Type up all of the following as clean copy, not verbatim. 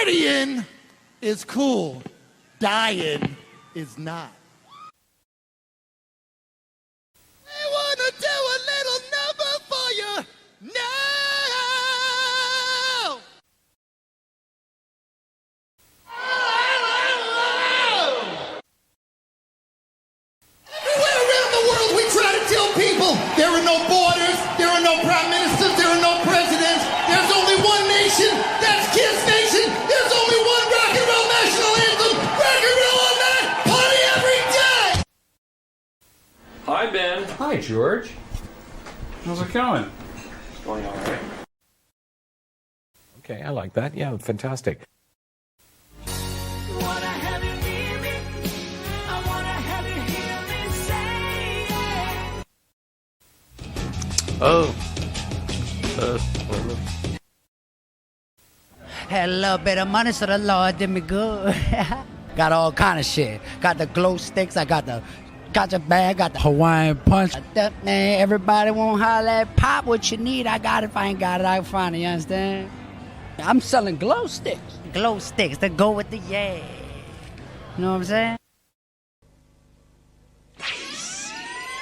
Partying is cool. Dying is not. I wanna do a little number for you now. Everywhere around the world we try to tell people there are no borders, there are no prime ministers, there are no presidents. There's only one nation, that's Kiss Nation. There's only one rock and roll national anthem. Rock and roll all night, party every day. Hi, Ben. Hi, George. How's it going? It's going all right. Okay, I like that. Yeah, fantastic. Had a little bit of money, so the Lord did me good. Got all kind of shit. Got the glow sticks, I got the gotcha bag, got the Hawaiian punch. Man, everybody won't holler at pop what you need. I got it. If I ain't got it, I can find it. You understand? I'm selling glow sticks. Glow sticks that go with the yeah. You know what I'm saying?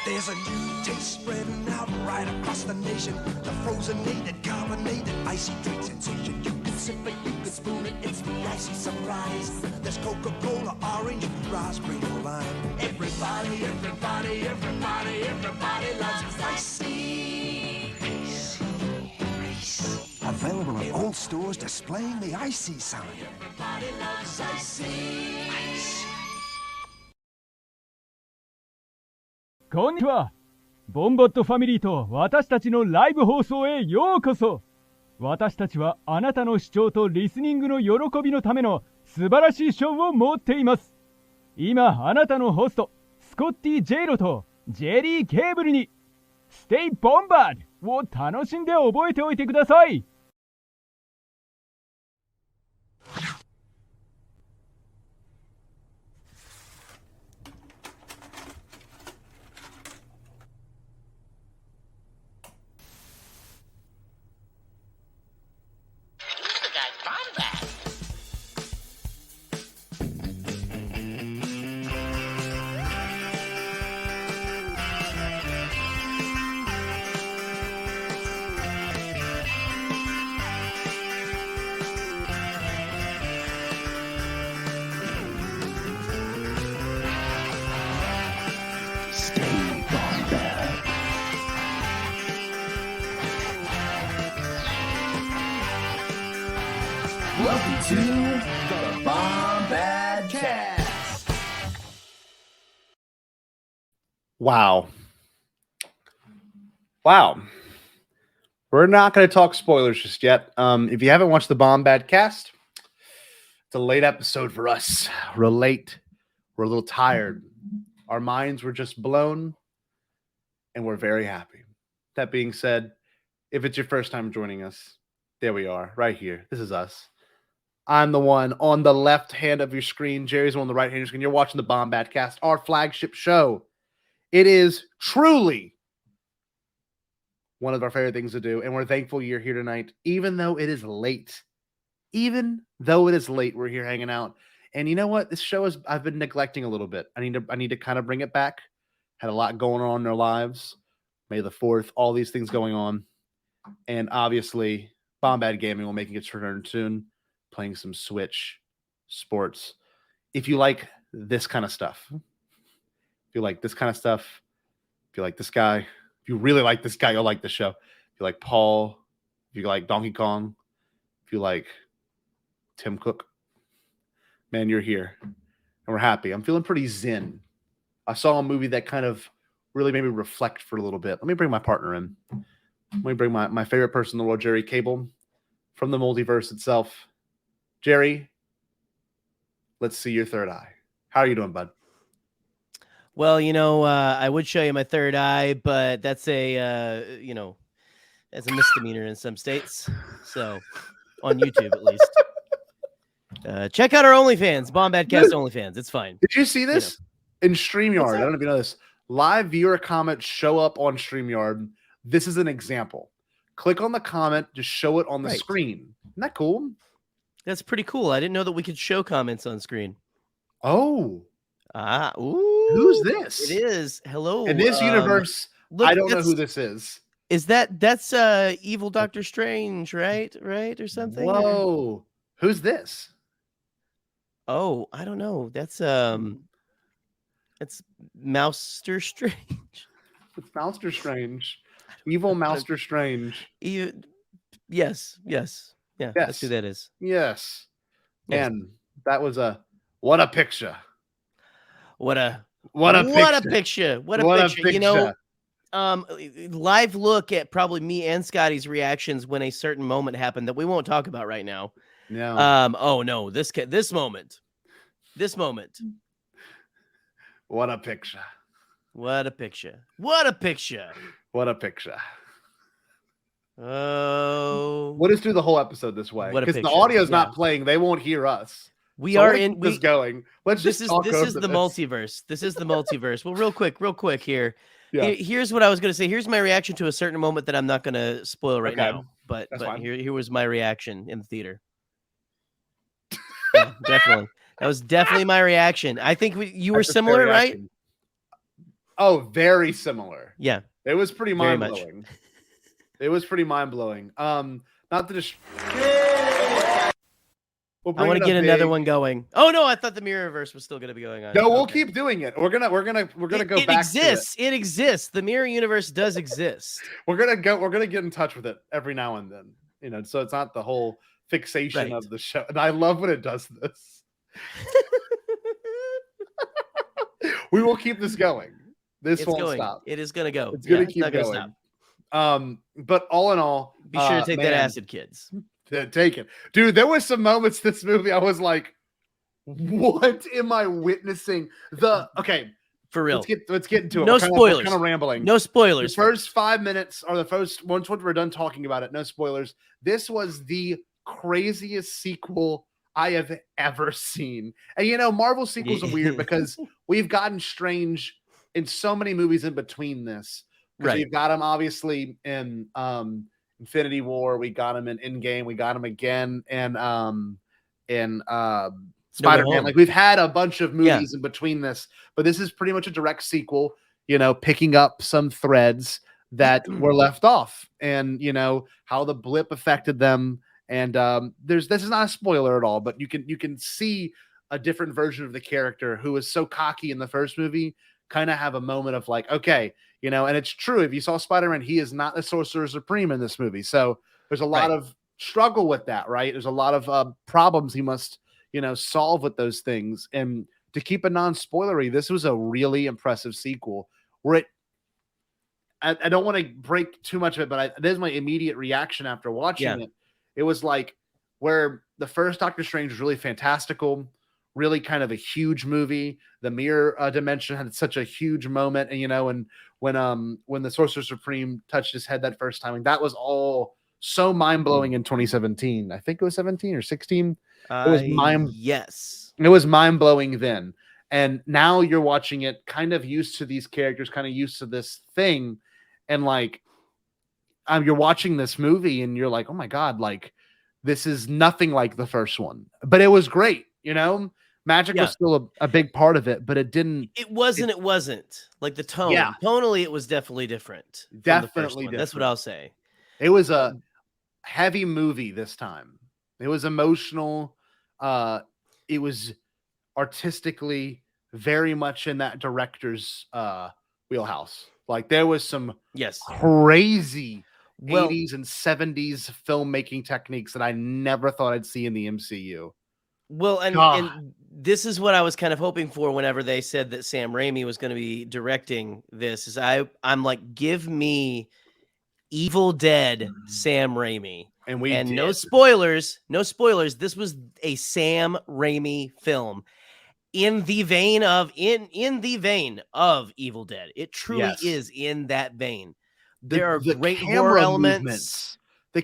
There's a new taste spreading out right across the nation. The frozenated, carbonated, icy drink sensation. You can sip it, you can spoon it, it's the icy surprise. There's Coca-Cola, orange, raspberry, or lime. Everybody loves icy. Available in all stores displaying the icy sign. Everybody loves icy. Ice. こんにちは。ボンバットファミリーと私たちのライブ放送へようこそ。私たちはあなたの視聴とリスニングの喜びのための素晴らしいショーを持っています。今あなたのホストスコッティ・ジェイロとジェリー・ケーブルにステイ・ボンバードを楽しんで覚えておいてください。Welcome to the Bombadcast. Wow. We're not going to talk spoilers just yet. If you haven't watched the Bombadcast, it's a late episode for us. We're late. We're a little tired. Our minds were just blown, and we're very happy. That being said, if it's your first time joining us, there we are, right here. This is us. I'm the one on the left hand of your screen. Jerry's the one on the right hand of your screen. You're watching the Bombadcast, our flagship show. It is truly one of our favorite things to do, and we're thankful you're here tonight, even though it is late. We're here hanging out. And you know what? This show I've been neglecting a little bit. I need to kind of bring it back. Had a lot going on in their lives. May the 4th, all these things going on. And obviously, Bombad Gaming will make its return soon. Playing some Switch sports. If you like this kind of stuff, if you like this guy, if you really like this guy, you'll like the show. If you like Paul, if you like Donkey Kong, if you like Tim Cook, man, you're here. And we're happy. I'm feeling pretty zen. I saw a movie that kind of really made me reflect for a little bit. Let me bring my partner in. Let me bring my favorite person in the world, Gerry Cable, from the multiverse itself. Gerry, let's see your third eye. How are you doing, bud? Well, I would show you my third eye, but that's a misdemeanor in some states. So, on YouTube at least. Check out our OnlyFans, Bombadcast OnlyFans. It's fine. Did you see this? In StreamYard, I don't know if you know this. Live viewer comments show up on StreamYard. This is an example. Click on the comment, just show it on the screen. Isn't that cool? That's pretty cool. I didn't know that we could show comments on screen. Oh, Ooh. who's this? It is. Hello. In this universe, look, I don't know who this is. Is that's evil Doctor Strange, right? Right or something? Whoa. Who's this? Oh, I don't know. That's Mouster Strange. It's Mouster Strange. Evil Mouster Strange. Yes. Yeah, that's who that is. Yes. Yes. And that was what a picture. What a picture. picture. You know, live look at probably me and Scotty's reactions when a certain moment happened that we won't talk about right now. No. Oh no, this moment. What a picture. What a picture. Oh, We'll just do the whole episode this way because the audio's not playing. They won't hear us. We are in this going. Let's this just is the multiverse. This is the multiverse. Well, real quick here. Yeah. Here's what I was going to say. Here's my reaction to a certain moment that I'm not going to spoil right now. But fine. here was my reaction in the theater. Yeah, definitely. That was definitely my reaction. I think you were similar, right? Oh, very similar. Yeah. It was pretty mind-blowing. It was pretty mind-blowing. Not to just I want to get another one going. Oh no, I thought the Mirrorverse was still going to be going on. No, we'll keep doing it. We're gonna go it back. Exists. It exists. The Mirror Universe does exist. We're gonna get in touch with it every now and then. You know, so it's not the whole fixation of the show. And I love when it does this. We will keep this going. This won't stop. It is gonna go. It's gonna keep going. But all in all, be sure to take that acid, kids. Take it, dude. There was some moments this movie I was like, "What am I witnessing?" For real. Let's get into it. No spoilers. Kind of rambling. No spoilers. The first 5 minutes or the first once we're done talking about it. No spoilers. This was the craziest sequel I have ever seen. And you know, Marvel sequels are weird because we've gotten Strange in so many movies in between this. Right. We've got him obviously in Infinity War. We got him in Endgame. We got him again in Spider-Man. Like we've had a bunch of movies in between this, but this is pretty much a direct sequel, you know, picking up some threads that were left off and, you know, how the blip affected them. And this is not a spoiler at all, but you can see a different version of the character who was so cocky in the first movie kind of have a moment of like, okay, you know, and it's true. If you saw Spider-Man, he is not the Sorcerer Supreme in this movie. So there's a lot of struggle with that, right? There's a lot of problems he must, you know, solve with those things. And to keep it non-spoilery, this was a really impressive sequel where I don't want to break too much of it, but there's my immediate reaction after watching it. It was like where the first Doctor Strange was really fantastical, really kind of a huge movie. The mirror dimension had such a huge moment. And, you know, and when the Sorcerer Supreme touched his head that first time, and that was all so mind-blowing in 2017. I think it was 17 or 16. It was mind-blowing then. And now you're watching it kind of used to these characters, kind of used to this thing. And like, you're watching this movie and you're like, oh my God, like this is nothing like the first one, but it was great. You know, magic was still a big part of it, but it wasn't like the tone. Yeah. Tonally, it was definitely different. Definitely different. That's what I'll say. It was a heavy movie this time. It was emotional. It was artistically very much in that director's wheelhouse. Like there was some crazy 80s and 70s filmmaking techniques that I never thought I'd see in the MCU. Well, and this is what I was kind of hoping for whenever they said that Sam Raimi was going to be directing this. Is I'm like, give me Evil Dead Sam Raimi. And no spoilers. This was a Sam Raimi film. In the vein of Evil Dead. It truly is in that vein. There are great horror elements. The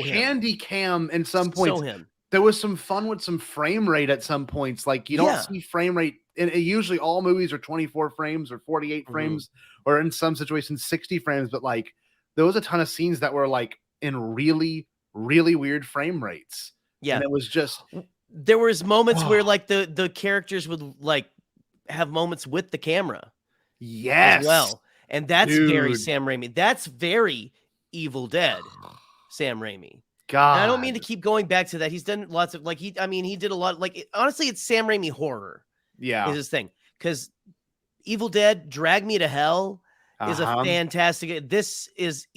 handy cam in some points. There was some fun with some frame rate at some points. Like you don't see frame rate. And usually all movies are 24 frames or 48 frames, or in some situations 60 frames. But like there was a ton of scenes that were like in really, really weird frame rates. Yeah. And it was just there was moments where like the characters would like have moments with the camera yes, as well. And that's very dude. Sam Raimi. That's very Evil Dead Sam Raimi. God, And I don't mean to keep going back to that. He's done lots of like he did a lot like honestly it's Sam Raimi horror. Yeah. Is his thing. Cuz Evil Dead Drag Me to Hell is a fantastic this is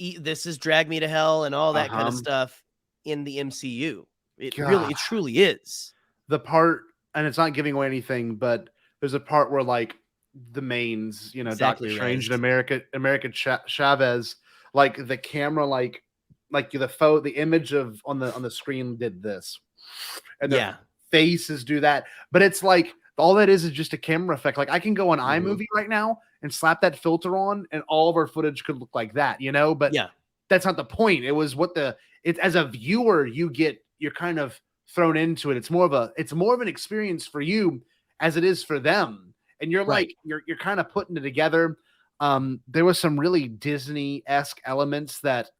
Drag Me to Hell and all that kind of stuff in the MCU. It truly is. The part, and it's not giving away anything, but there's a part where like the mains, you know, Exactly Doctor Strange right. and American Chavez, like the camera, like the image of on the screen did this, and their faces do that, but it's like all that is just a camera effect. Like I can go on iMovie right now and slap that filter on, and all of our footage could look like that, you know. But that's not the point. It was what as a viewer you're kind of thrown into it. It's more of an experience for you as it is for them. And you're like, you're kind of putting it together. There was some really Disney-esque elements that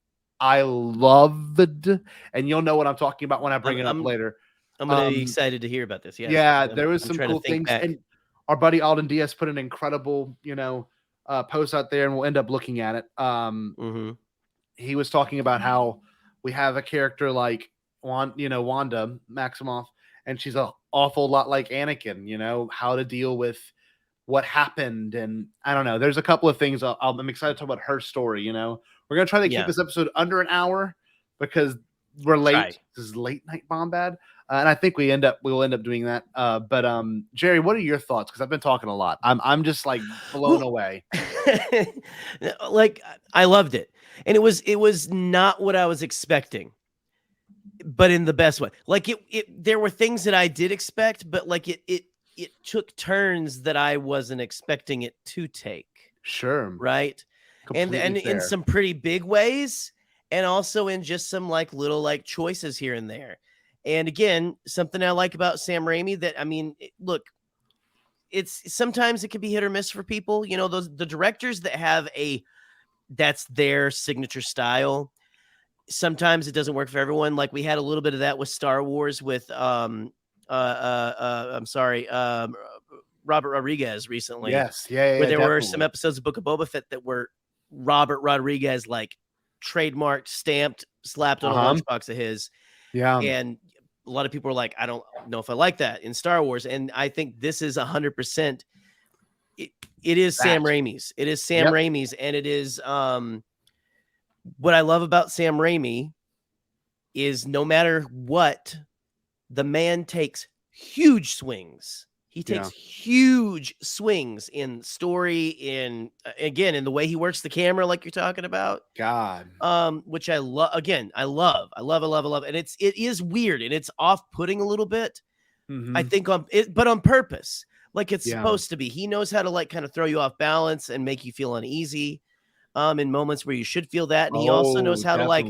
I loved, and you'll know what I'm talking about when I bring it up later. I'm going to be excited to hear about this. Yes. Yeah, there was some cool things. And our buddy Alden Diaz put an incredible, post out there, and we'll end up looking at it. He was talking about how we have a character like Wanda Maximoff, and she's an awful lot like Anakin, how to deal with what happened. And I don't know, there's a couple of things I'm excited to talk about her story. We're going to try to keep this episode under an hour because we're late. This is late night Bombad. And I think we will end up doing that. But Gerry, what are your thoughts? Because I've been talking a lot. I'm just like blown away. Like I loved it, and it was not what I was expecting, but in the best way. Like there were things that I did expect, but like it took turns that I wasn't expecting it to take. Sure, right, and in some pretty big ways, and also in just some like little like choices here and there. And again, something I like about Sam Raimi that, I mean, look, it's sometimes it can be hit or miss for people, the directors that have that's their signature style. Sometimes it doesn't work for everyone. Like we had a little bit of that with Star Wars with, Robert Rodriguez recently. Yes. Yeah. Where there were some episodes of Book of Boba Fett that were Robert Rodriguez, like trademarked, stamped, slapped on a lunchbox of his. Yeah. And a lot of people are like, I don't know if I like that in Star Wars. And I think this is 100%. It is Sam Raimi's. It is Sam Raimi's. And it is what I love about Sam Raimi is no matter what, the man takes huge swings. He takes huge swings in story, in the way he works the camera, like you're talking about. God, which I love. Again, I love, and it is weird and it's off-putting a little bit. I think but on purpose, like it's supposed to be. He knows how to like kind of throw you off balance and make you feel uneasy, in moments where you should feel that, and he also knows how to like.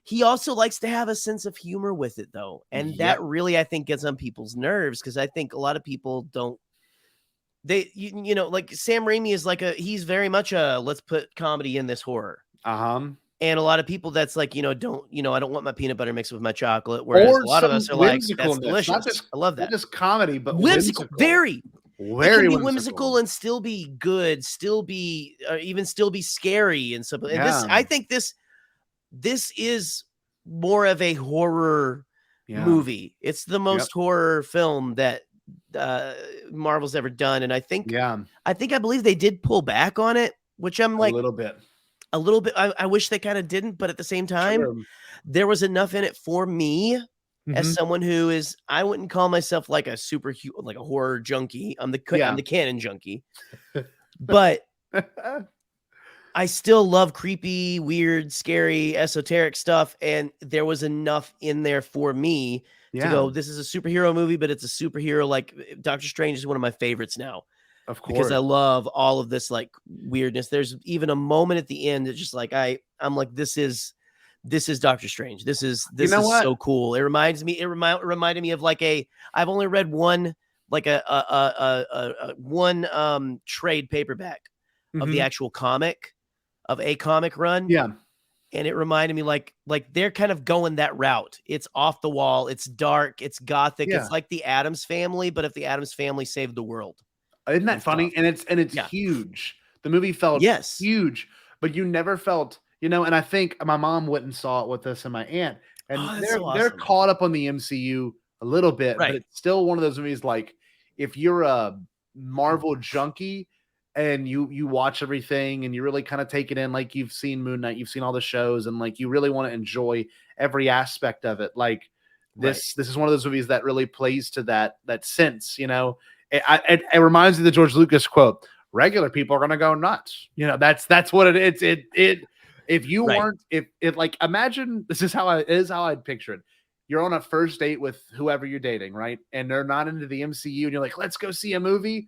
He also likes to have a sense of humor with it, though. And that really, I think, gets on people's nerves because I think a lot of people don't. Like Sam Raimi is like he's very much a let's put comedy in this horror. And a lot of people that's like, I don't want my peanut butter mixed with my chocolate. Whereas a lot of us are like, that's delicious. I love that. Not just comedy, but whimsical. Very whimsical and still be good, still be scary and stuff. And I think this is more of a horror movie. It's the most horror film that Marvel's ever done. And I believe they did pull back on it, which I'm like a little bit. I wish they kind of didn't, but at the same time, there was enough in it for me as someone who I wouldn't call myself like a like a horror junkie. I'm the canon junkie, but I still love creepy, weird, scary, esoteric stuff. And there was enough in there for me to go, this is a superhero movie, but it's a superhero. Like Doctor Strange is one of my favorites now. Of course. Because I love all of this like weirdness. There's even a moment at the end that's just like, I'm like, this is Doctor Strange. This is so cool. It reminded me of like I've only read one, like one trade paperback of the actual comic. Of a comic run. and it reminded me like they're kind of going that route. It's off the wall, it's dark, it's gothic. Yeah. It's like the Addams Family, but if the Addams Family saved the world. Isn't that funny? And it's Yeah. huge. The movie felt huge, but you never felt, and I think my mom went and saw it with us and my aunt, and they're caught up on the MCU a little bit, but it's still one of those movies. Like if you're a Marvel junkie and you watch everything and you really kind of take it in, like you've seen Moon Knight, you've seen all the shows, and like you really want to enjoy every aspect of it. Like this is one of those movies that really plays to that sense. It reminds me of the George Lucas quote: "Regular people are going to go nuts." That's what it is. If you weren't, if like, imagine this is how I'd picture it. You're on a first date with whoever you're dating, right? And they're not into the MCU, and you're like, "Let's go see a movie."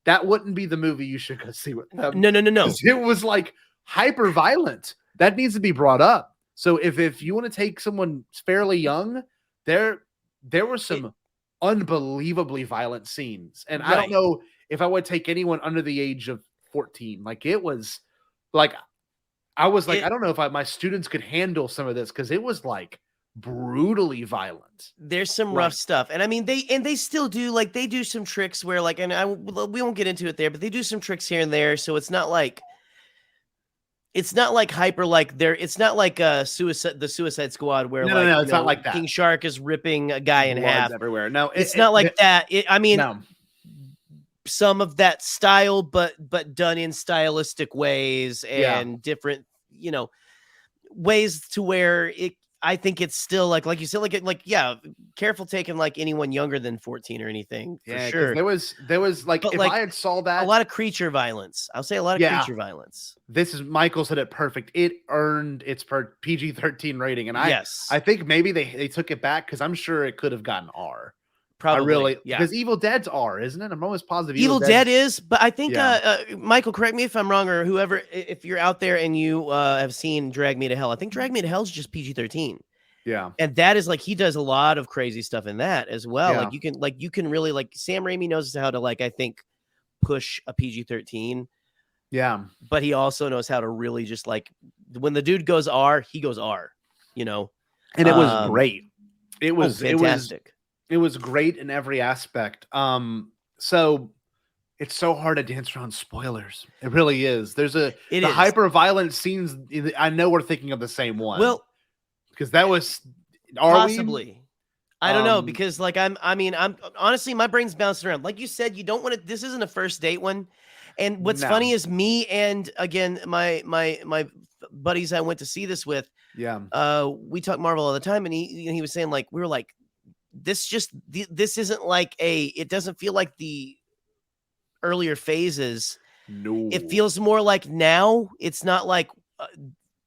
That wouldn't be the movie you should go see with them. No. It was like hyper violent. That needs to be brought up. So if you want to take someone fairly young, there were some unbelievably violent scenes, and I don't know if I would take anyone under the age of 14. Like it was like I was like, I don't know if my students could handle some of this, because it was like brutally violent. There's some rough stuff, and I mean they still do, like they do some tricks where like, and we won't get into it there, but they do some tricks here and there. So it's not like hyper, like it's not like the Suicide Squad where no, it's not like that. King Shark is ripping a guy in half everywhere. No, it's not like that. Some of that style, but done in stylistic ways and different, ways to where I think it's still like you said, careful taking like anyone younger than 14 or anything. For sure. There was like, if I had saw that, a lot of creature violence. I'll say a lot of creature violence. Michael said it perfect. It earned its PG-13 rating, and I think maybe they took it back, because I'm sure it could have gotten R. Probably, because Evil Dead's R, isn't it? I'm almost positive Evil Dead is, but I think Michael, correct me if I'm wrong, or whoever, if you're out there and you have seen Drag Me to Hell, I think Drag Me to Hell is just PG-13. Yeah, and that is like, he does a lot of crazy stuff in that as well. Like you can really, like, Sam Raimi knows how to, like, I think, push a PG-13. Yeah, but he also knows how to really just, like, when the dude goes R, he goes R. And it was great. It was fantastic. It was great in every aspect. So it's so hard to dance around spoilers. It really is. There's the hyper violent scenes. I know we're thinking of the same one. Well, because that was possibly. I don't know, because like I'm honestly, my brain's bouncing around. Like you said, you don't want to. This isn't a first date one. And what's funny is me and again my buddies I went to see this with. Yeah. We talk Marvel all the time, and he was saying, like, we were like, this isn't like it doesn't feel like the earlier phases. No, it feels more like now. It's not like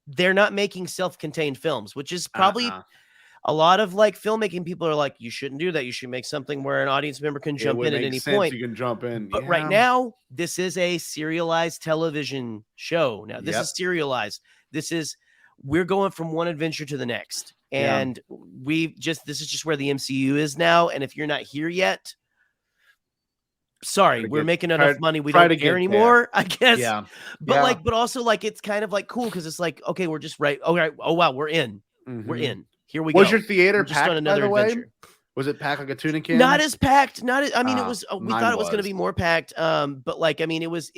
they're not making self-contained films, which is probably a lot of like filmmaking people are like, you shouldn't do that. You should make something where an audience member can jump in at any point. You can jump in. But right now, this is a serialized television show. Now, this is serialized. We're going from one adventure to the next. And this is just where the MCU is now. And if you're not here yet, sorry, we're making enough money. We don't care anymore, I guess. Yeah. But but also like, it's kind of like cool, because it's like, okay, we're just right. Oh, right. Oh, wow. We're in. Mm-hmm. We're in. Here we go. Was your theater just packed, on another adventure? Was it packed like a tuna can? Not as packed. I mean, it was. We thought it was going to be more packed. But like, I mean, it was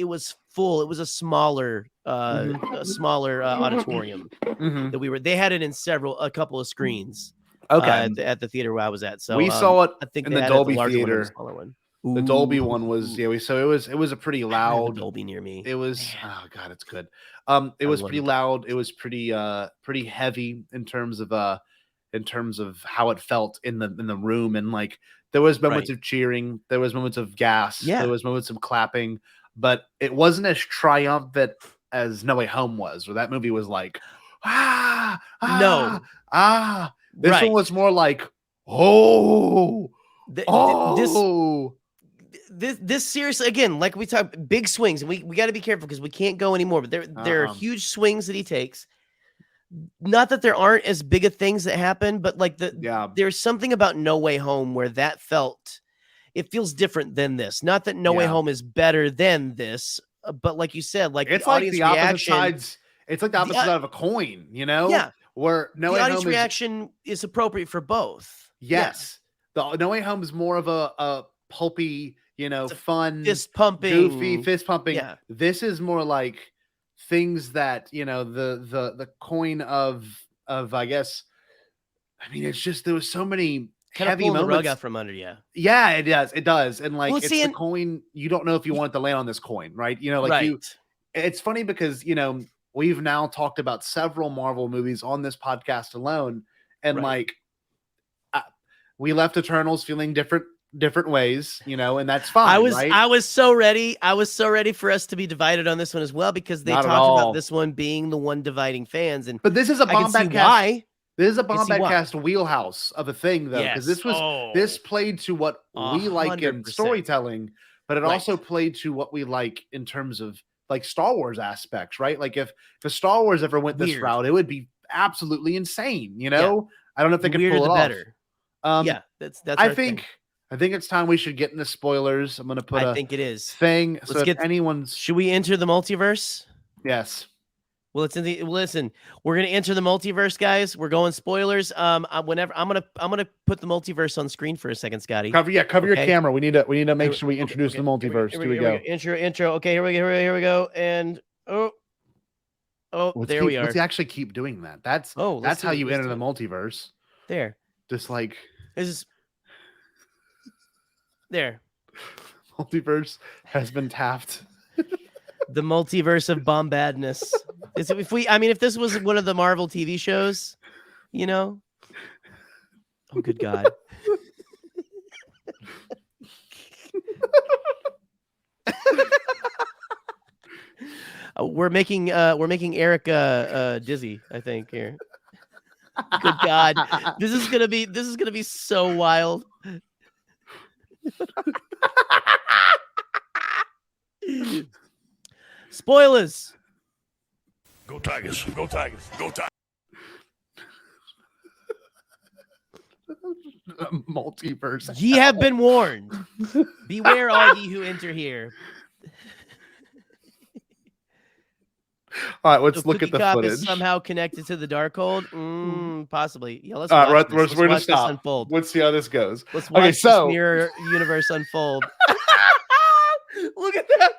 full. It was a smaller, auditorium that we were. They had it in a couple of screens. Okay. At the theater where I was at. So we saw it. I think in the Dolby theater. theater. The smaller one. The Dolby one was so it was a pretty loud Dolby near me. It was oh god, it's good. It was pretty loud. It was pretty heavy in terms of how it felt in the room, and like there was moments of cheering, there was moments of gas, there was moments of clapping, but it wasn't as triumphant as No Way Home was, where that movie was like this one was more like This seriously, again, like we talk big swings, and we got to be careful because we can't go anymore. But there are huge swings that he takes. Not that there aren't as big of things that happen, but like there's something about No Way Home where that it feels different than this. Not that No Way Home is better than this, but like you said, like it's the like audience the opposite reaction, sides. It's like the opposite side of a coin, you know? Yeah. Where No The Way audience Home is, reaction is appropriate for both. yes. The No Way Home is more of a pulpy, you know, fun, fist pumping, goofy, fist pumping. Yeah. This is more like things that, you know, the coin of I guess. I mean, it's just there was so many kind of heavy pulling the moments. rug out from under you. Yeah, it does, and like Well, it's see, the coin. You don't know if you want it to land on this coin, right? You know, like right. It's funny because you know we've now talked about several Marvel movies on this podcast alone, and like we left Eternals feeling different ways, you know, and that's fine. I was so ready. I was so ready for us to be divided on this one as well because they Not at talked all. about this one being the one dividing fans, and but this is a I can see Bombadcast. why. This is a Bombadcast wheelhouse of a thing, though, because Yes. this played to what we like in 100%. storytelling, but it Right. also played to what we like in terms of like Star Wars aspects, right? Like if Star Wars ever went this Weird. route, it would be absolutely insane. You know, I don't know if they The could weirder pull it the off. better. Yeah, that's. I think it's time we should get into spoilers. I'm going to put I think it is. thing. Let's So if get anyone's Should we enter the multiverse? yes. Well, it's in the listen. We're gonna enter the multiverse, guys. We're going spoilers. Whenever I'm gonna put the multiverse on screen for a second, Scotty. Cover your Okay. camera. We need to make sure we introduce the multiverse. Here we go. Intro. Okay, here we go. And there we are. Let's actually keep doing that. That's how you enter the multiverse. There. Just like This is there. Multiverse has been tapped. The multiverse of bombadness. If this was one of the Marvel TV shows, you know. Oh, good God. We're making Eric dizzy, I think here. Good God. This is gonna be so wild. Spoilers. Go Tigers, go Tigers, go Tigers. Multiverse. Ye have been warned. Beware all ye who enter here. All right, let's So look at the Cookie Cop footage. is somehow connected to the Darkhold. Possibly. Yeah, let's All watch right, this. we're gonna Let's watch this stop. unfold. Let's see how this goes. Let's watch Okay, this so mirror universe unfold. Look at that.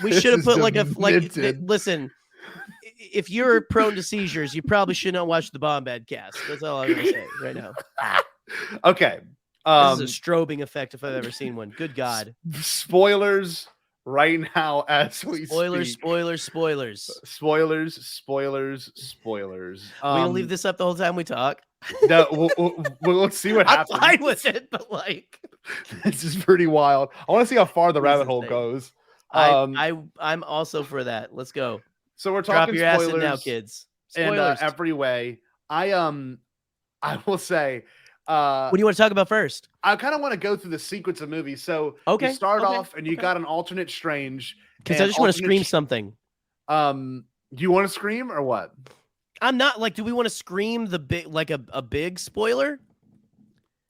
We This should have is put demented. listen. If you're prone to seizures, you probably should not watch the Bombad cast. That's all I'm gonna say right now. Okay. This is a strobing effect if I've ever seen one. Good God. Spoilers right now as we Spoilers, speak. spoilers. Spoilers. We're gonna leave this up the whole time we talk. No, let's see what I'm happens. fine with it, but like This is pretty wild. I want to see how far the This rabbit is hole insane. goes. I'm also for that. Let's go. So we're Drop talking your ass spoilers in now, kids. in Spoilers. every way. I will say, What do you want to talk about first? I kind of want to go through the sequence of movies. So Okay, you start okay, off and you got an alternate Strange. Because I just want to scream something. Do you want to scream or what? I'm not like. Do we want to scream the big, like a big spoiler,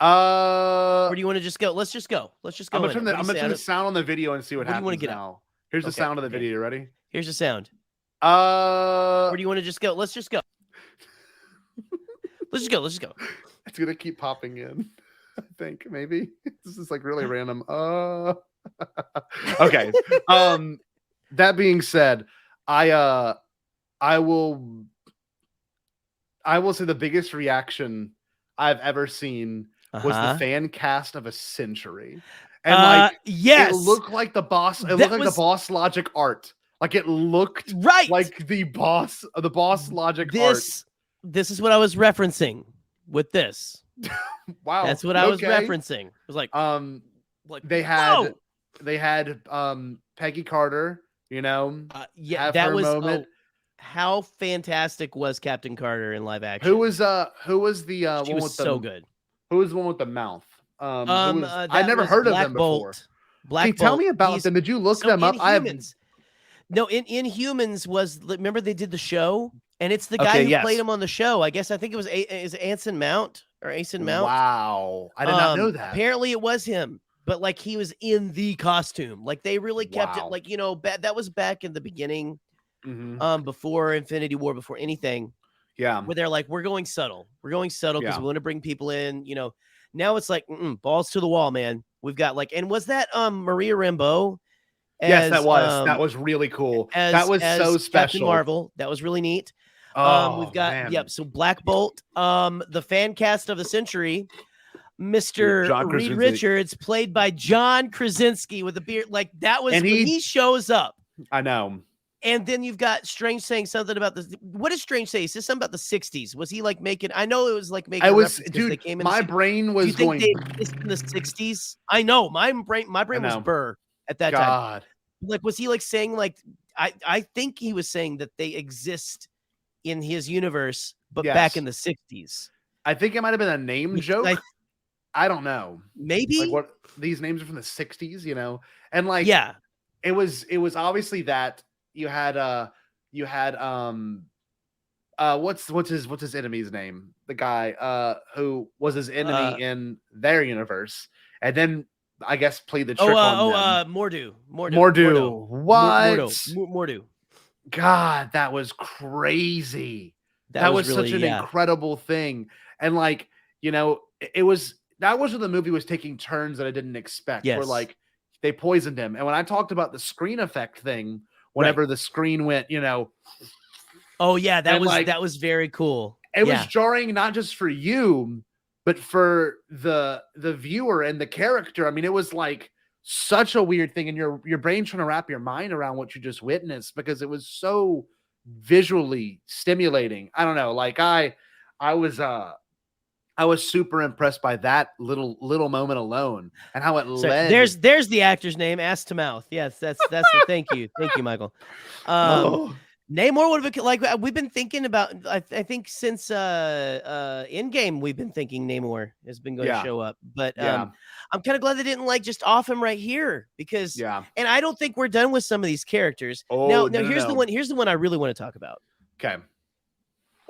Or or do you want to just go? Let's just go. Let's just go. I'm gonna in turn it. the, What I'm do you gonna say? turn the sound on the video and see what What do you happens wanna get at? now. Here's the Okay, sound of the okay. video. You ready? Here's the sound. Uh, Or do you want to just go? Let's just go. Let's just go. Let's just go. It's gonna keep popping in. I think maybe this is like really random. Okay. That being said, I will say the biggest reaction I've ever seen was the fan cast of a century. And like yes, it looked like the boss, it looked like the boss logic art. Like it looked right like the boss logic art. This is what I was referencing with this. Wow. That's what I was okay. referencing. It was like they had Peggy Carter, you know. yeah, have that her was moment. how fantastic was Captain Carter in live action? Who was the she one was with the so good. Who was the one with the mouth? I never was heard of Black them before. Bolt. Black Hey, tell Bolt. me about He's- them. Did you look so them up? I have Inhumans- No, in Inhumans was remember they did the show, and it's the guy Okay, who yes. played him on the show. I guess I think it was is it Anson Mount or Asen Mount. Wow, I did not know that. Apparently, it was him, but like he was in the costume. Like they really kept it. Wow. Like that was back in the beginning before Infinity War, before anything. Yeah. Where they're like, we're going subtle because Yeah. we want to bring people in. Now it's like balls to the wall, man. We've got and was that Maria Rambeau? Yes, that was really cool. That was so special. Captain Marvel. That was really neat. We've got man. So Black Bolt, the fan cast of the century, Mr. Reed Richards, played by John Krasinski with a beard. Like that was when he shows up. I know. And then you've got Strange saying something about this. What does Strange say? Is this something about the 60s? Was he making? I know it was like making. I was, dude. They came in my brain was going. Do you think they exist in the 60s? I know my brain was burr at that time. Like, was he like saying like? I think he was saying that they exist in his universe, but back in the 60s. I think it might have been a name joke. I don't know. Maybe like what these names are from the 60s, and like it was obviously that. You had what's his enemy's name? The guy who was his enemy in their universe, and then I guess played the trick on them. Mordo. What? Mordo. God, that was crazy. That was really, such an incredible thing, and like it was that was when the movie was taking turns that I didn't expect. Yes. Where like they poisoned him, and when I talked about the screen effect thing. Whenever the screen went, Oh yeah, that was very cool. It was jarring not just for you, but for the viewer and the character. I mean, it was like such a weird thing, and your brain trying to wrap your mind around what you just witnessed because it was so visually stimulating. I don't know, like I was super impressed by that little moment alone and how it led. There's the actor's name, ass to mouth. Yes, that's the thank you, Michael. Namor would have been like we've been thinking about. I think since Endgame, we've been thinking Namor has been going to show up. But I'm kind of glad they didn't just off him right here because and I don't think we're done with some of these characters. Now here's the one. Here's the one I really want to talk about. Okay,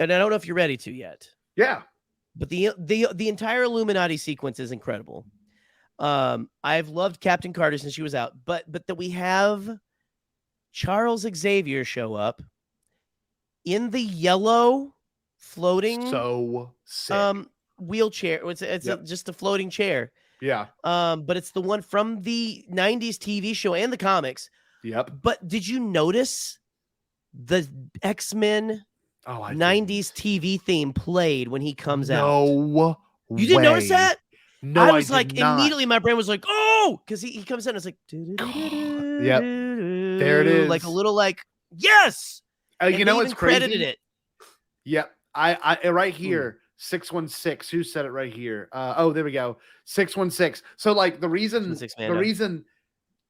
and I don't know if you're ready to yet. Yeah. But the entire Illuminati sequence is incredible. I've loved Captain Carter since she was out, but that we have Charles Xavier show up in the yellow floating wheelchair. It's just a floating chair. Yeah. But it's the one from the 90s TV show and the comics. Yep. But did you notice the X-Men 90s TV theme played when he comes out? No, you didn't notice that? No, I was like, immediately my brain was like, oh, because he comes in, it's like, yep, there it is, like a little yes. You know what's crazy? Credited it. Yep, I right here, 616. Who said it right here? Oh, there we go, 616. So like the reason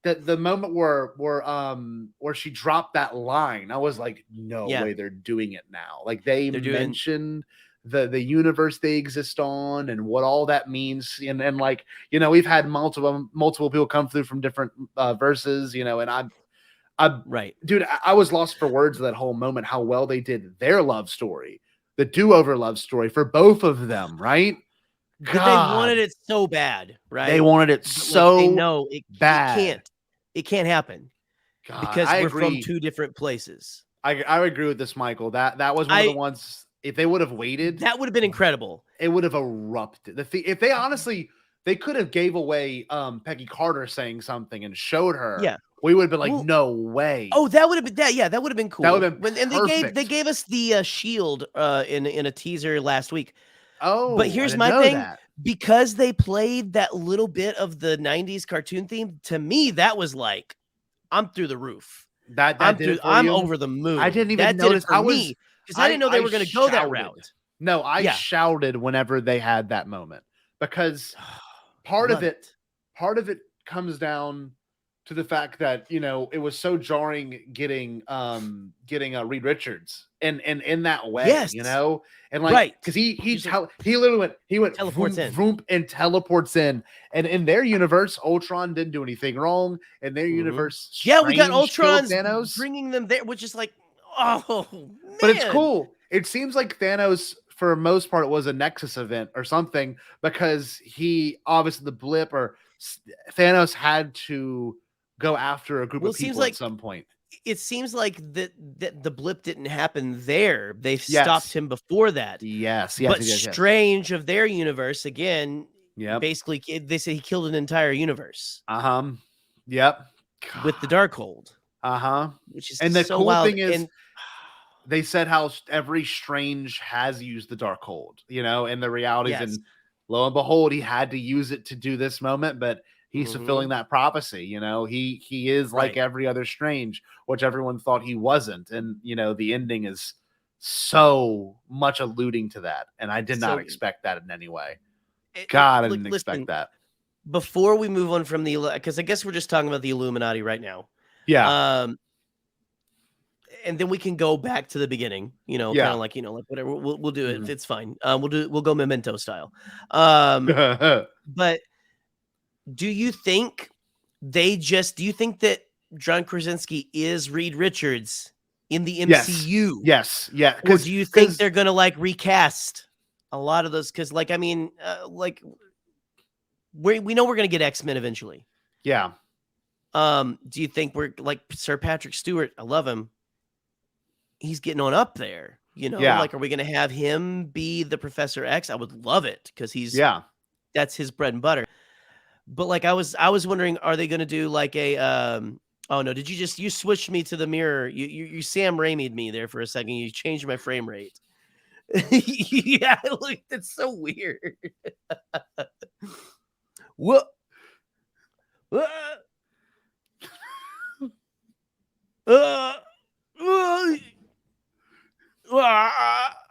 that the moment where she dropped that line, I was like, no way they're doing it now. Like they mentioned the universe they exist on and what all that means. And like, we've had multiple people come through from different verses, and I'm right. Dude, I was lost for words of that whole moment, how well they did their love story, the do-over love story for both of them, right? God. But they wanted it so bad, right? They wanted it so they know bad. It can't happen. God, because we're from two different places. I agree with this, Michael. That was one of the ones. If they would have waited, that would have been incredible. It would have erupted. If they honestly, they could have gave away Peggy Carter saying something and showed her. Yeah, we would have been like, no way. Oh, that would have been that. Yeah, that would have been cool. That would have been and they gave us the shield in a teaser last week. Oh, but here's my thing. Because they played that little bit of the 90s cartoon theme, to me, that was like, I'm through the roof. I'm over the moon. I didn't even notice. Because I didn't know they were going to go that route. No, I shouted whenever they had that moment because part of it comes down to the fact that it was so jarring getting Reed Richards and in that way, and like because he literally went teleports in and teleports in, and in their universe Ultron didn't do anything wrong. In their universe, we got Ultron Thanos bringing them there, which is like, oh man. But it's cool. It seems like Thanos, for the most part, was a Nexus event or something because he obviously the blip or Thanos had to go after a group of people at some point. it seems like that the blip didn't happen there. They stopped him before that. Yes. But Strange of their universe again. Yep. Basically, they say he killed an entire universe. Yep. With the Darkhold. Which is and the so cool wild. thing is, they said how every Strange has used the Darkhold, you know, and the realities, and lo and behold, he had to use it to do this moment, but he's fulfilling that prophecy. You know, he is like every other Strange, which everyone thought he wasn't, and you know, the ending is so much alluding to that, and I did not expect that in any way. God, I didn't expect that. Before we move on from because I guess we're just talking about the Illuminati right now. Yeah. And then we can go back to the beginning, you know, kind of like, you know, like whatever, we'll do it. It's fine. We'll go Memento style. But do you think that John Krasinski is Reed Richards in the MCU? Yes. Yeah. Or do you think they're going to like recast a lot of those? Cause like, I mean, like we know we're going to get X-Men eventually. Yeah. Do you think we're like Sir Patrick Stewart? I love him. He's getting on up there, you know, like, are we going to have him be the Professor X? I would love it. Cause that's his bread and butter. But like, I was wondering, are they going to do like a, oh no, you switched me to the mirror. You Sam Raimi'd me there for a second. You changed my frame rate. Yeah. Look, that's so weird. What?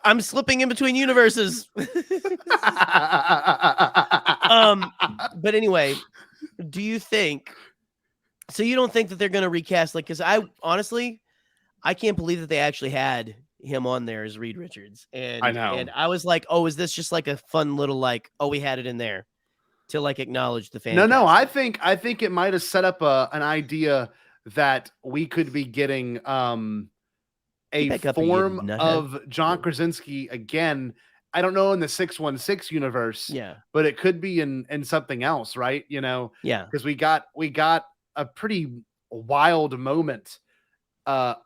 I'm slipping in between universes. But anyway, do you think? So you don't think that they're going to recast? Like, because I can't believe that they actually had him on there as Reed Richards, and I know, and I was like, oh, is this just like a fun little like, oh, we had it in there to like acknowledge the fan? No, I think it might have set up an idea that we could be getting a form of John Krasinski again. I don't know in the 616 universe, but it could be in something else, right? You know, because we got a pretty wild moment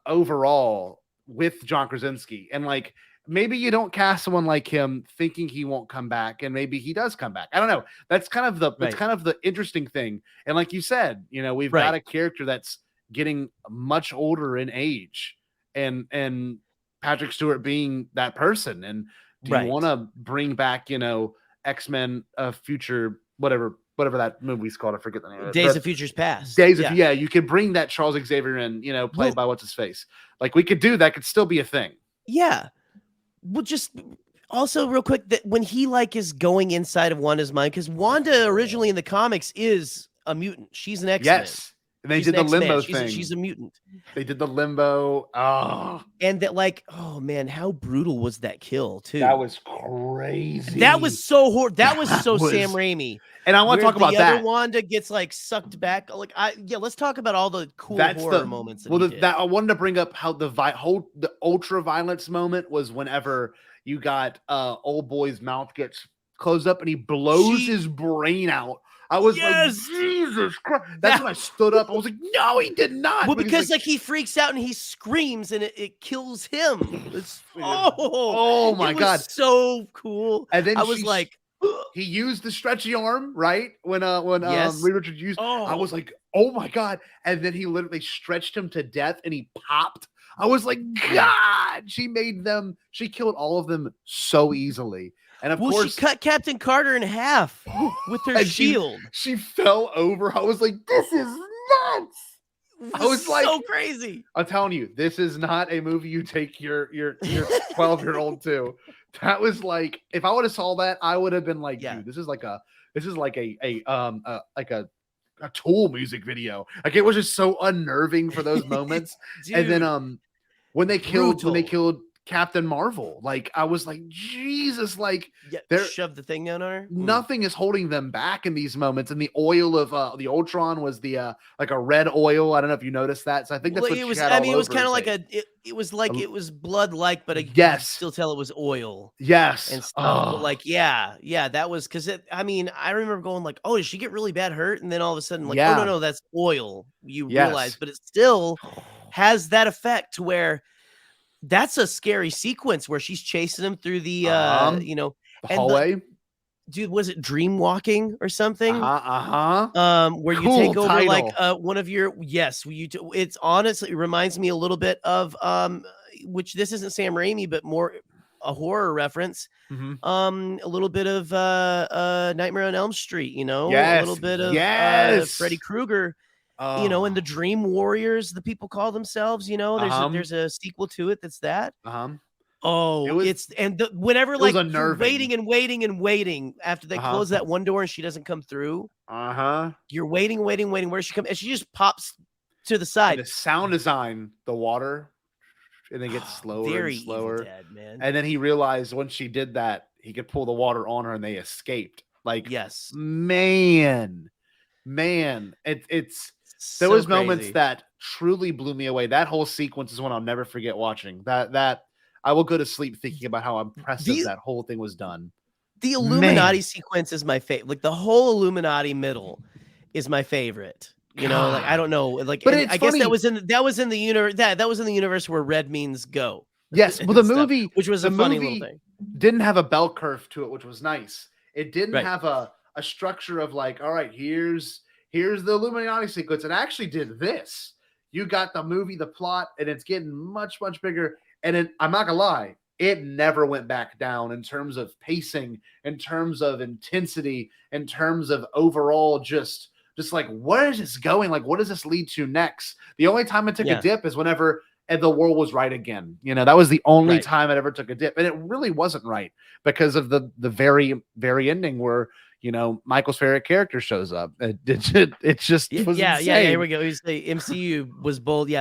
overall with John Krasinski, and like maybe you don't cast someone like him thinking he won't come back, and maybe he does come back. I don't know. That's kind of the interesting thing. And like you said, you know, we've got a character that's getting much older in age, and Patrick Stewart being that person. And do you want to bring back, you know, X-Men future, whatever that movie's called? I forget the name. Days of Futures Past. You could bring that Charles Xavier in, you know, played by what's his face. Like we could do that. Could still be a thing. Yeah. Well, just also real quick, that when he like is going inside of Wanda's mind, because Wanda originally in the comics is a mutant. She's an X-Men. Yes. And they did the limbo thing. She's a mutant. They did the limbo. Oh. And that, like, oh man, how brutal was that kill too? That was crazy. That was so horrible. That was so Sam Raimi. And I want to talk about that. Other Wanda gets like sucked back. Like, let's talk about all the cool horror moments. That I wanted to bring up how the ultra violence moment was whenever you got old boy's mouth gets closed up and he blows his brain out. I was like, Jesus Christ. That's when I stood up. I was like, no, he did not. Well, because like he freaks out and he screams and it kills him. Oh my God. So cool. And then I was like, he used the stretchy arm, right? When Reed Richards used, I was like, oh my God. And then he literally stretched him to death and he popped. I was like, God, she killed all of them so easily. And of course, she cut Captain Carter in half with her shield. She fell over. I was like, this is nuts. I was like, so crazy. I'm telling you, this is not a movie you take your 12-year-old to. That was like, if I would have saw that, I would have been like, dude, this is like a Tool music video. Like, it was just so unnerving for those moments. And then when they killed Captain Marvel, like I was like, Jesus, like shove the thing down on her. Nothing is holding them back in these moments. And the oil of the Ultron was the like a red oil. I don't know if you noticed that. So I think that's what it was. I mean, it was kind of like it was like it was blood like, but you could still tell it was oil. Yes, and stuff. But like, that was because I mean, I remember going like, oh, did she get really bad hurt? And then all of a sudden, like, oh no, that's oil. You realize, but it still has that effect to where that's a scary sequence where she's chasing him through the the and hallway. Dude, was it dream walking or something? Where you Cool take over like title. one of your it's honestly, it reminds me a little bit of which this isn't Sam Raimi, but more a horror reference. A little bit of Nightmare on Elm Street, a little bit of Freddy Krueger, and the Dream Warriors, the people call themselves, there's a sequel to it that's that. Oh, whenever like you're waiting and waiting and waiting after they close that one door and she doesn't come through. You're waiting. Where's she come? And she just pops to the side. And the sound design, the water, and then gets slower and slower. Evil Dead, man. And then he realized once she did that, he could pull the water on her, and they escaped. Like, yes, man, it's there was moments that truly blew me away. That whole sequence is one I'll never forget watching. That. I will go to sleep thinking about how impressive that whole thing was done. The Illuminati sequence is my favorite. Like the whole Illuminati middle is my favorite. Like I don't know. Like, but I guess that was in the universe. That was in the universe where red means go. Yes, well, the movie, which was a funny little thing, didn't have a bell curve to it, which was nice. It didn't have a structure of like, all right, here's the Illuminati sequence. It actually did this. You got the movie, the plot, and it's getting much, much bigger. And I'm not gonna lie, it never went back down in terms of pacing, in terms of intensity, in terms of overall just like, where is this going? Like, what does this lead to next? The only time it took a dip is whenever the world was right again. That was the only time it ever took a dip. And it really wasn't right because of the very, very ending where, Michael's favorite character shows up. It just was insane. Here we go. We say MCU was bold.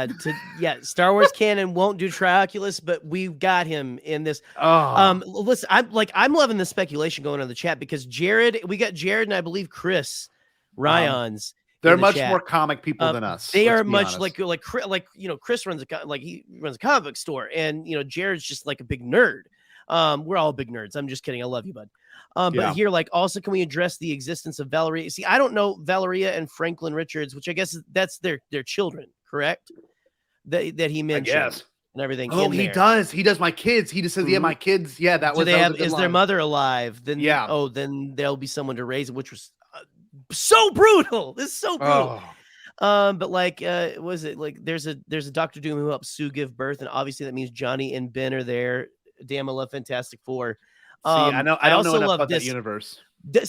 Star Wars canon won't do Trioculus, but we've got him in this. Listen, I'm loving the speculation going on in the chat because we got Jared and I believe Chris Ryans. They're much more comic people than us. They are much like Chris runs he runs a comic book store, and Jared's just like a big nerd. We're all big nerds. I'm just kidding. I love you, bud. But here, also, can we address the existence of Valeria? See, I don't know Valeria and Franklin Richards, which I guess that's their children, correct? That he mentioned and everything. Oh, he does. He does my kids. He just says, "Yeah, my kids." Yeah, that was. Is their mother alive? Then then there'll be someone to raise it, which was so brutal. This is so brutal. But was it like there's a Dr. Doom who helps Sue give birth, and obviously that means Johnny and Ben are there. Damn, I love Fantastic Four. I don't know enough about that universe.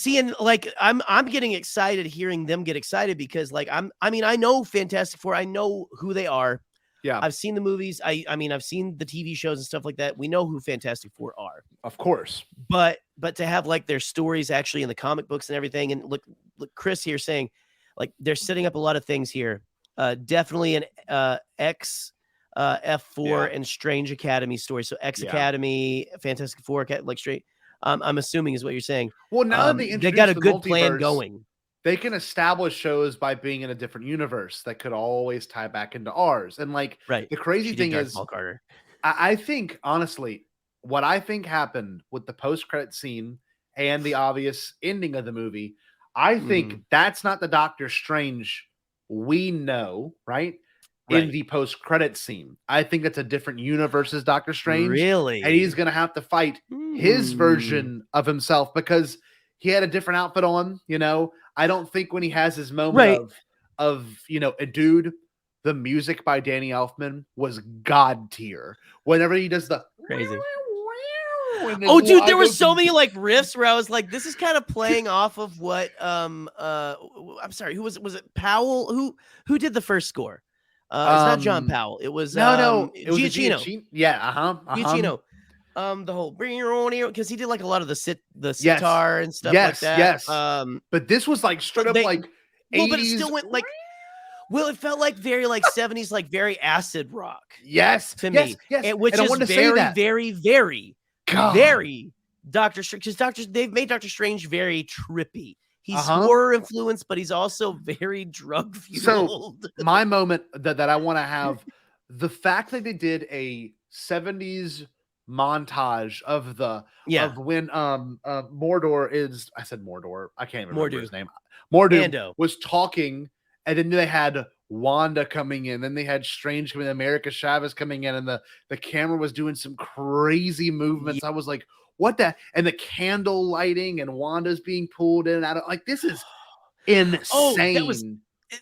And I'm getting excited hearing them get excited because I know Fantastic Four. I know who they are. Yeah, I've seen the movies. I've seen the TV shows and stuff like that. We know who Fantastic Four are, of course. But to have their stories actually in the comic books and everything, and look Chris here saying they're setting up a lot of things here. Definitely an F4 and Strange Academy story. So X Academy, Fantastic Four, straight. I'm assuming is what you're saying. Well, now that they got a good plan going. They can establish shows by being in a different universe that could always tie back into ours. And the crazy thing is, I think honestly, what I think happened with the post-credit scene and the obvious ending of the movie, I think that's not the Doctor Strange we know, right? In the post-credit scene. I think it's a different universe as Doctor Strange. Really? And he's going to have to fight his version of himself because he had a different outfit on, I don't think when he has his moment of a dude, the music by Danny Elfman was god tier. Whenever he does the crazy. Oh, dude, there were so many riffs where I was like, this is kind of playing off of what I'm sorry, who was it Powell? Who did the first score? It's not John Powell. It was it was Giacchino. Giacchino. The whole bring your own ear because he did a lot of the sitar and stuff like that. Yes. But this was straight up 80s. But it still went it felt very 70s, very acid rock. Yes, to me. Yes. Which is very, very Doctor Strange because they've made Doctor Strange very trippy. He's horror influenced, but he's also very drug fueled. So my moment that I want to have, the fact that they did a 70s montage of when Mordor is, I said Mordor, I can't even remember his name. Mordo was talking, and then they had Wanda coming in. Then they had Strange coming in, America Chavez coming in, and the camera was doing some crazy movements. I was like, what the? And the candle lighting and Wanda's being pulled in and out of, like, this is insane. Oh,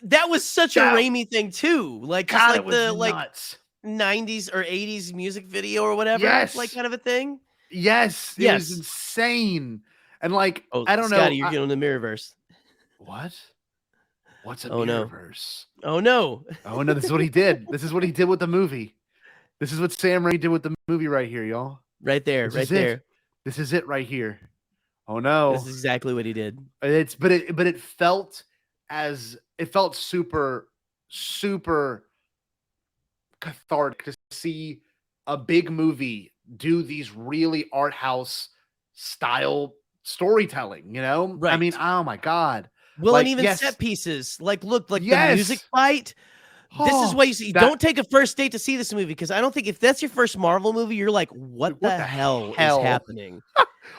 that was such a Raimi thing too. Like, just God, like it was the nuts. 90s or 80s music video or whatever, like kind of a thing. Yes, it was insane. And like, I don't know. Scotty, you're getting the Mirrorverse. What? What's a Mirrorverse? No. Oh no. Oh no, this is what he did. This is what he did with the movie. This is what Sam Raimi did with the movie right here, y'all. Right there, This right is there. it. This is it right here. Oh no. This is exactly what he did. But it felt super, super cathartic to see a big movie do these really art house style storytelling, you know? Right. I mean, oh my God. Well, like, and even yes. set pieces. Like, look, like Yes. the music fight. This is why you see. Don't take a first date to see this movie, because I don't think if that's your first Marvel movie, you're like, what the hell is happening?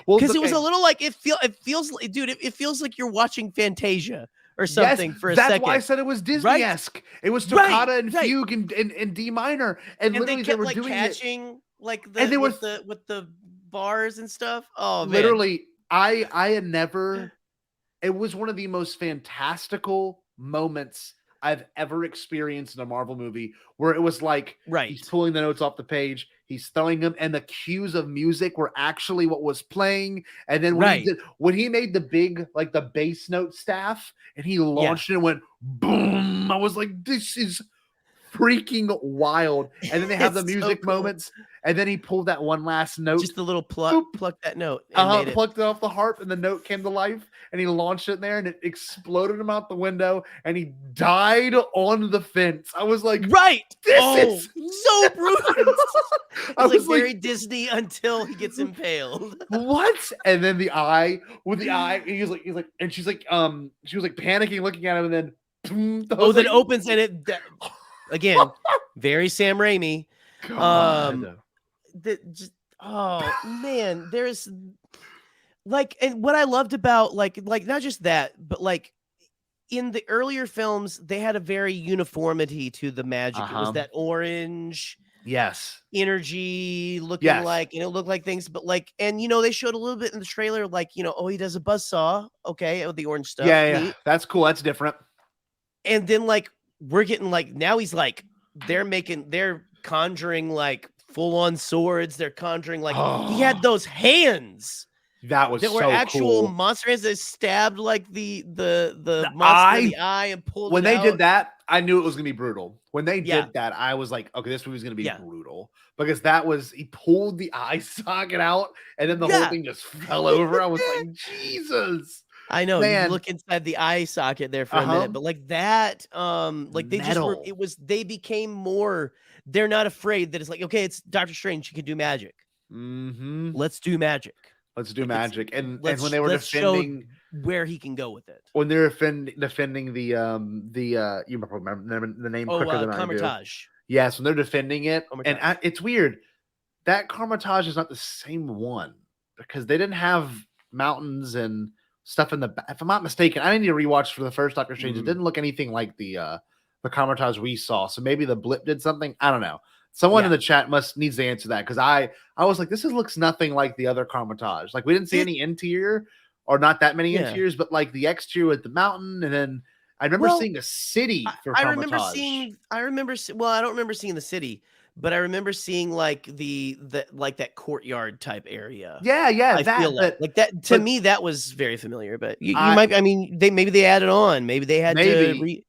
Well, Because it was a little like it feels dude. It feels like you're watching Fantasia or something for a that's second. That's why I said it was Disney-esque. Right? It was Toccata and right. Fugue and D minor, and literally they kept were like doing catching like the and they with the bars and stuff. Oh man. Literally, I had never. It was one of the most fantastical moments I've ever experienced in a Marvel movie, where it was like he's pulling the notes off the page, he's throwing them, and the cues of music were actually what was playing. And then when he made the big, like the bass note staff, and he launched it and went boom, I was like, this is freaking wild. And then they have the music moments, and then he pulled that one last note, just the little pluck that note, and plucked it off the harp, and the note came to life, and he launched it in there, and it exploded him out the window, and he died on the fence. I was like, this is so brutal. I was like very Disney until he gets impaled. What? And then the eye, he's like, and she's like, she was like panicking, looking at him, and then boom, then it opens, and it again, very Sam Raimi. Man, there's like, and what I loved about like not just that, but like in the earlier films, they had a very uniformity to the magic. It was that orange energy looking like, and it looked like things, but like, and you know, they showed a little bit in the trailer, like, you know, he does a buzzsaw, with the orange stuff. Yeah, that's cool, that's different. And then like we're getting like, now he's like, they're conjuring like full-on swords. They're conjuring like he had those hands that were actual cool. monster hands that stabbed like the monster in the eye and pulled when it they out. did that. I knew it was gonna be brutal. When they did that, I was like, okay, this movie's gonna be brutal, because he pulled the eye socket out, and then the whole thing just fell over. I was like, Jesus. I know, you look inside the eye socket there for a minute, but like that, like they they became more. They're not afraid that it's like, okay, it's Doctor Strange, she can do magic. Let's do magic. And when they were defending where he can go with it, when they're defending the you remember the name quicker than I do. Yes, when they're defending it, and it's weird that Carmitage is not the same one, because they didn't have mountains and stuff in the back. If I'm not mistaken, I need to rewatch for the first Doctor Strange. It didn't look anything like the Carmitage we saw. So maybe the blip did something. I don't know. Someone in the chat needs to answer that, because I was like, this looks nothing like the other Carmitage. Like, we didn't see any interior, or not that many interiors, but like the exterior with the mountain, and then I remember seeing a city for Carmitage. I don't remember seeing the city, but I remember seeing like the like that courtyard type area. Yeah. I feel like that to me that was very familiar. But you might. I mean, maybe they added on. Maybe they had to.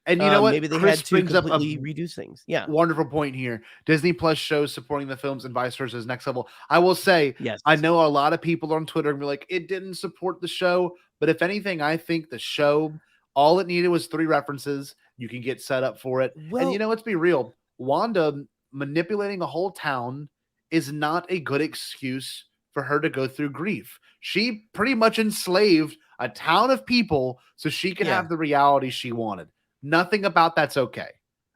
And you know what? Maybe they Chris had to brings completely up redo things. Yeah. Wonderful point here. Disney Plus shows supporting the films and vice versa is next level. I will say, yes, I know a lot of people on Twitter and be like, it didn't support the show. But if anything, I think the show, all it needed was 3 references. You can get set up for it. And let's be real. Wanda manipulating a whole town is not a good excuse for her to go through grief. She pretty much enslaved a town of people so she could have the reality she wanted. Nothing about that's okay.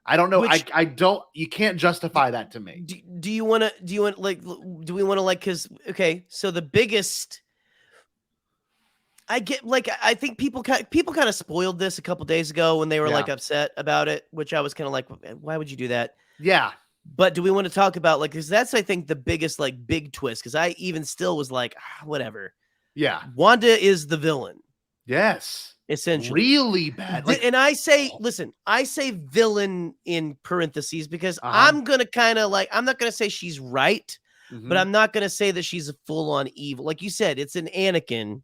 I don't know. I don't. You can't justify that to me. Do we want to like? Because okay, so the biggest. I get like I think people kind of spoiled this a couple days ago when they were like upset about it, which I was kind of like, why would you do that? Yeah. But do we want to talk about like, because that's I think the biggest like big twist, because I even still was like, whatever. Yeah. Wanda is the villain. Yes. Essentially. Really bad. Like, and I say, listen, I say villain in parentheses because Uh-huh. I'm gonna kind of like, I'm not gonna say she's right, Mhm. but I'm not gonna say that she's a full-on evil. Like you said, it's an Anakin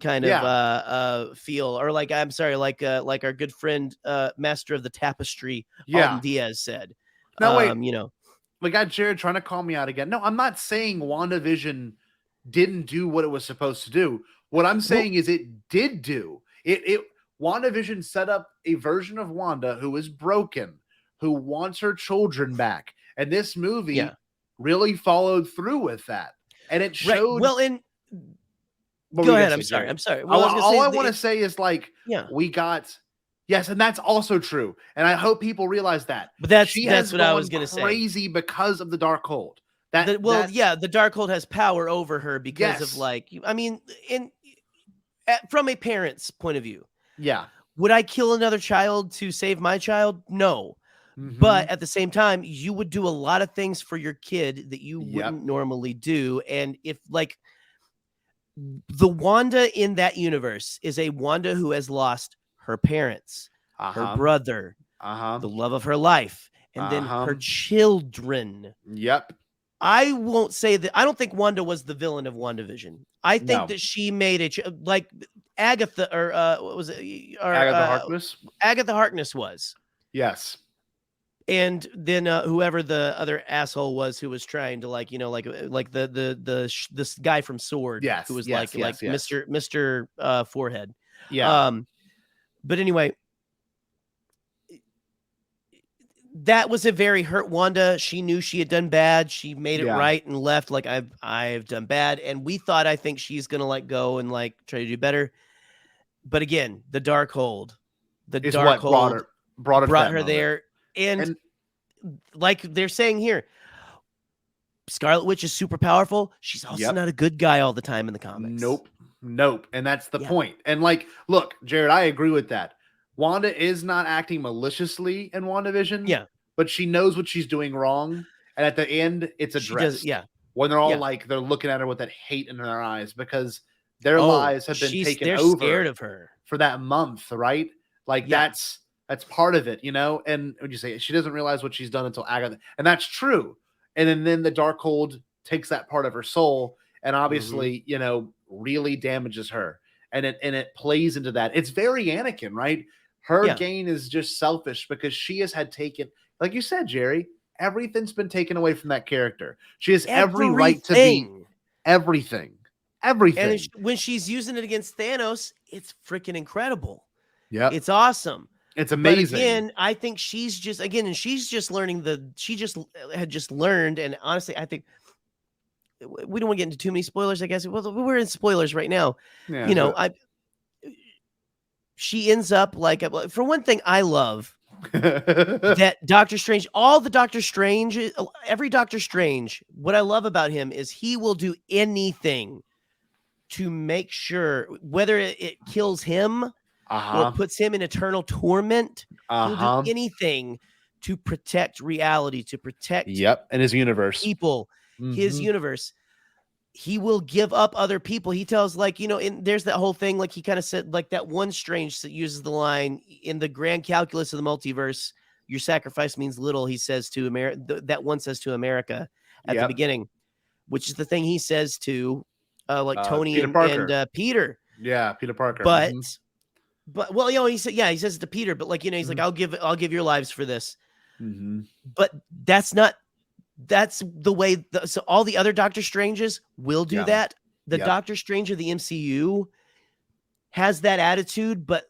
kind of feel, or like I'm sorry, like our good friend Master of the Tapestry, Alton Diaz said. No, wait. You know, We got Jared trying to call me out again. No, I'm not saying WandaVision didn't do what it was supposed to do. What I'm saying is it did do. It WandaVision set up a version of Wanda who is broken, who wants her children back. And this movie really followed through with that. And it showed well, and What go were you ahead. gonna I'm say, sorry. Jared? I'm sorry. All I say want to say is like, we got, yes, and that's also true. And I hope people realize that. But that's has what I gone was going to say. Crazy because of the Darkhold. The Darkhold has power over her because of like, I mean, from a parent's point of view. Yeah. Would I kill another child to save my child? No. Mhm. But at the same time, you would do a lot of things for your kid that you wouldn't normally do. And if like the Wanda in that universe is a Wanda who has lost her parents, her brother, the love of her life, and then her children. Yep. I won't say that. I don't think Wanda was the villain of WandaVision. I think that she made like Agatha, or what was it? Or, Agatha Harkness. Agatha Harkness was. Yes. And then whoever the other asshole was who was trying to like, you know, like this guy from Sword, who was Mr. Forehead. Yeah. But anyway, that was a very hurt Wanda. She knew she had done bad. She made it right and left. Like I've done bad. And we thought, I think she's going to like go and like try to do better. But again, the Darkhold brought her there. And like they're saying here, Scarlet Witch is super powerful. She's also not a good guy all the time in the comics. Nope. And that's the point. And like, look, Jared, I agree with that. Wanda is not acting maliciously in WandaVision. Yeah. But she knows what she's doing wrong. And at the end, it's addressed. When they're all like, they're looking at her with that hate in their eyes because their lives have been taken over. They're scared of her for that month, right? Like that's part of it, you know? And would you say she doesn't realize what she's done until Agatha? And that's true. And then the Darkhold takes that part of her soul and obviously, you know, really damages her. And it plays into that. It's very Anakin, right? Her gain is just selfish because she has had taken, like you said, Jerry, everything's been taken away from that character. She has every right to be everything. And when she's using it against Thanos, it's freaking incredible. Yeah. It's awesome. It's amazing. But again, I think she's just learning she had just learned. And honestly, I think we don't want to get into too many spoilers, I guess. Well, we're in spoilers right now. Yeah, you know, she ends up like, for one thing, I love that Doctor Strange, every Doctor Strange, what I love about him is he will do anything to make sure, whether it kills him or puts him in eternal torment, he'll do anything to protect reality, to protect and his universe, people, his universe. He will give up other people. He tells, like, you know, there's that whole thing, like he kind of said, like that one Strange that uses the line in the grand calculus of the multiverse, your sacrifice means little, he says to America, that one says to America at the beginning, which is the thing he says to Tony and Peter. Yeah, Peter Parker. But well, you know, he says it to Peter, but like, you know, he's like, I'll give your lives for this. But that's the way. So all the other Doctor Stranges will do that. The Doctor Strange of the MCU has that attitude, but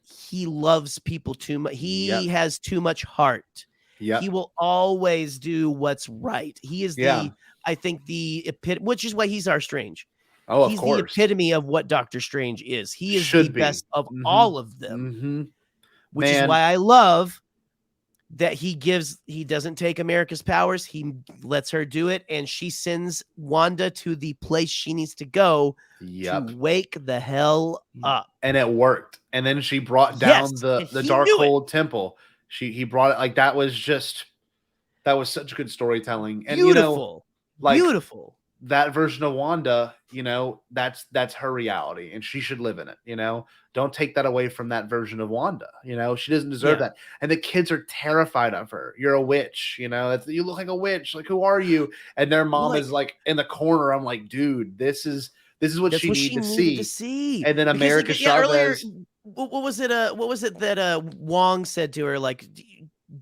he loves people too much. He has too much heart. He will always do what's right. He is I think the epitome, which is why he's our Strange. Oh, he's of course. The epitome of what Doctor Strange is. He is the best of all of them, which is why I love that he doesn't take America's powers. He lets her do it, and she sends Wanda to the place she needs to go to wake the hell up. And it worked. And then she brought down the Darkhold temple. He brought it, like, that was such good storytelling. And beautiful. Beautiful. That version of Wanda, that's her reality, and she should live in it. Don't take that away from that version of Wanda. She doesn't deserve that. And the kids are terrified of her. You're a witch, you look like a witch. Like, who are you? And their mom is like in the corner. I'm like, dude, this is what she needed to see. And then America Chavez. What was it that Wong said to her? Like,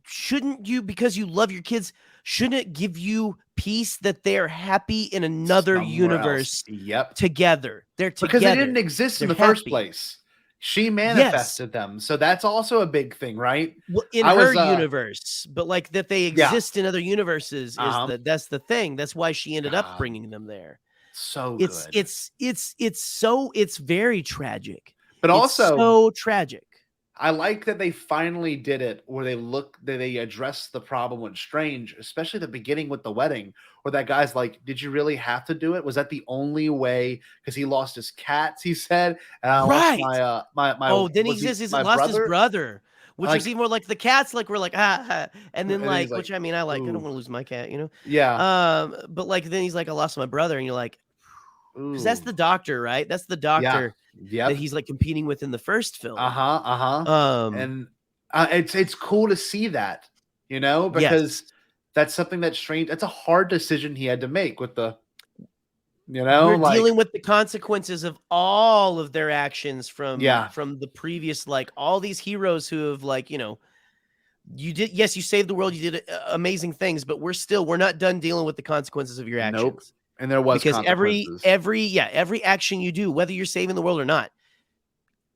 shouldn't you, because you love your kids, shouldn't it give you peace that they're happy in another universe together? They're together. Because they didn't exist in the first place. She manifested them. So that's also a big thing, right? Well, in her universe, but like that they exist in other universes that's the thing. That's why she ended up bringing them there. So it's very tragic. But also so tragic. I like that they finally did it where they addressed the problem with Strange, especially the beginning with the wedding, where that guy's like, did you really have to do it? Was that the only way? Because he lost his cats, he said. And I lost my then he says he lost his brother, which was even more like the cats, like, we're like, and then like, which I mean, I like, I don't want to lose my cat, Yeah. But like, then he's like, I lost my brother, and you're like, because that's the doctor, right? That's the doctor that he's like competing with in the first film. And it's cool to see that, because that's something that's strange. That's a hard decision he had to make with the, we're dealing with the consequences of all of their actions from the previous, like all these heroes who have like, you saved the world, you did amazing things, but we're not done dealing with the consequences of your actions. Nope. And there was, because every action you do, whether you're saving the world or not,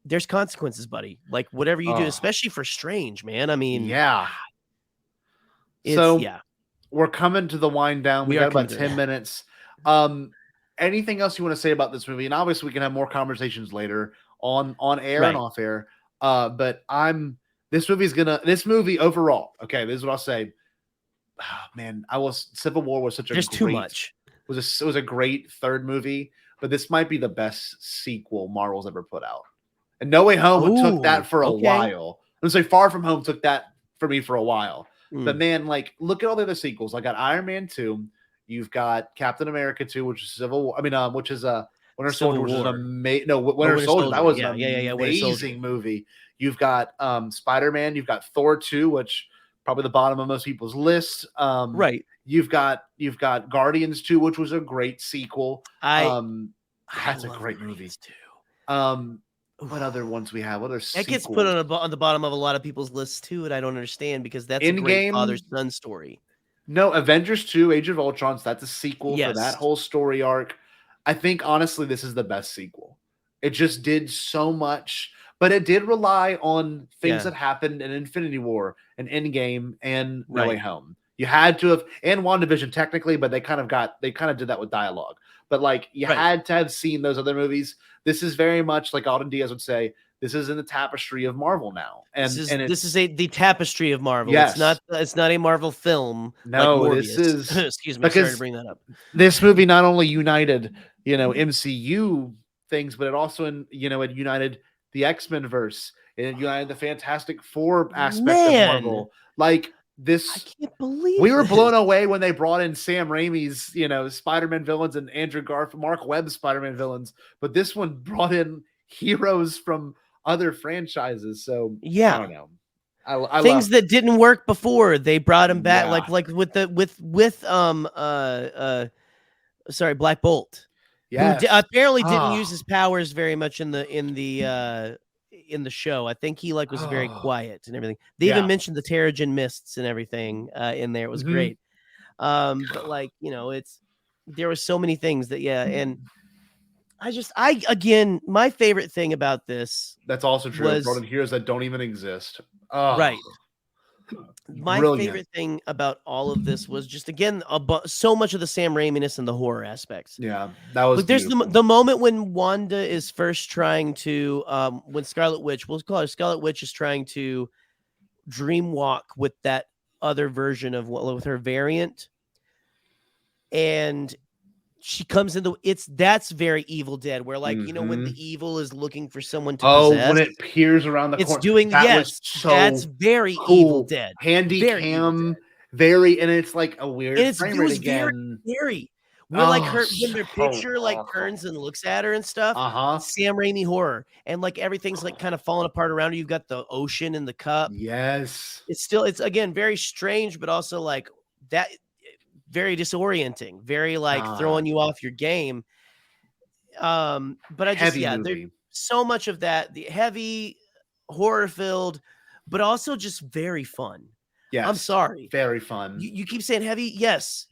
there's consequences, buddy. Like whatever you do, especially for Strange, man. I mean, we're coming to the wind down. We got about 10 minutes. Anything else you want to say about this movie? And obviously we can have more conversations later on air and off air. But this movie overall. Okay, this is what I'll say. Oh, man, Civil War was such a too much. It was a great third movie, but this might be the best sequel Marvel's ever put out. And No Way Home took that for a while. I'm say Far From Home took that for me for a while. But man, like, look at all the other sequels. I got Iron Man 2. You've got Captain America 2, which is Civil War. I mean, which is Winter Soldier, which is an amazing. No, Winter Soldier. That was an amazing movie. You've got Spider-Man. You've got Thor 2, which probably the bottom of most people's list. Right. You've got Guardians 2, which was a great sequel. That's a great movie too. What other ones we have? What other sequels? That gets put on the bottom of a lot of people's lists too, and I don't understand because that's a great father-son story. No, Avengers 2, Age of Ultron, that's a sequel for that whole story arc. I think honestly, this is the best sequel. It just did so much, but it did rely on things that happened in Infinity War and Endgame and No Way Home. You had to have, and WandaVision technically, but they kind of did that with dialogue. But like you had to have seen those other movies. This is very much like Alden Diaz would say, this is in the tapestry of Marvel now. And this is the tapestry of Marvel. Yes. It's not a Marvel film. No, like this is excuse me, sorry to bring that up. This movie not only united, MCU things, but it also it united the X-Men verse. It united the Fantastic Four aspect of Marvel. Like this, I can't believe we were blown away when they brought in Sam Raimi's, Spider-Man villains and Andrew Garfield, Mark Webb's Spider-Man villains, but this one brought in heroes from other franchises. So I don't know. I things that didn't work before, they brought him back, like with Black Bolt. Yeah, apparently didn't use his powers very much in the show. I think he was very quiet and everything. They even mentioned the Terrigen mists and everything in there. It was great. But there were so many things that and again, my favorite thing about this, that's also true, brought in heroes that don't even exist. Right. My favorite thing about all of this was just, again, so much of the Sam Raimi-ness and the horror aspects. Yeah, that was. But there's the moment when Wanda is first trying to, when Scarlet Witch, we'll call her Scarlet Witch, is trying to dream walk with that other version of what with her variant, and she comes in that's very Evil Dead, where like you know when the evil is looking for someone to possess, when it peers around the it's corner, doing was so that's very cool. Evil Dead, handy very Evil cam, Dead. very, and it's like a weird And frame it rate was very again. scary. Where like her when their So picture like turns and looks at her and stuff. Sam Raimi horror, and like everything's like kind of falling apart around her. You've got the ocean and the cup. Yes, it's again very strange, but also like that very disorienting, very like throwing you off your game. But I just there's so much of that, the heavy horror filled, but also just very fun. Yes, I'm sorry. Very fun. You keep saying heavy. Yes,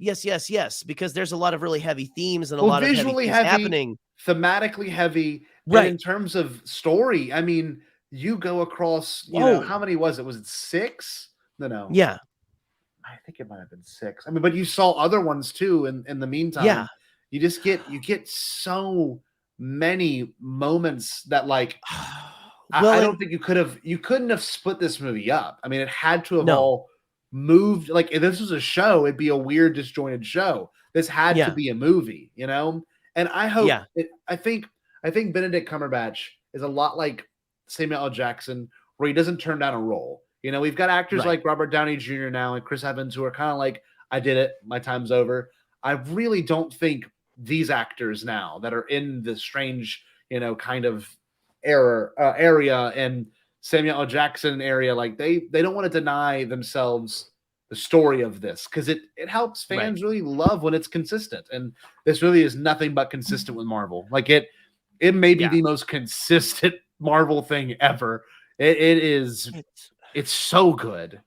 because there's a lot of really heavy themes and a lot of visually heavy happening. Thematically heavy. Right. And in terms of story, I mean, you go across, you know, how many was it? Was it 6? No. Yeah. I think it might have been 6. I mean, but you saw other ones too in the meantime. Yeah. You just get so many moments that like I don't think you couldn't have split this movie up. I mean, it had to have all moved. Like if this was a show, it'd be a weird, disjointed show. This had to be a movie, you know? And I hope I think Benedict Cumberbatch is a lot like Samuel L. Jackson, where he doesn't turn down a role. You know, we've got actors like Robert Downey Jr. now and Chris Evans who are kind of like, I did it, my time's over. I really don't think these actors now that are in the strange, you know, kind of area and Samuel L. Jackson area, like they don't want to deny themselves the story of this because it helps fans really love when it's consistent. And this really is nothing but consistent with Marvel. Like it may be the most consistent Marvel thing ever. It's so good.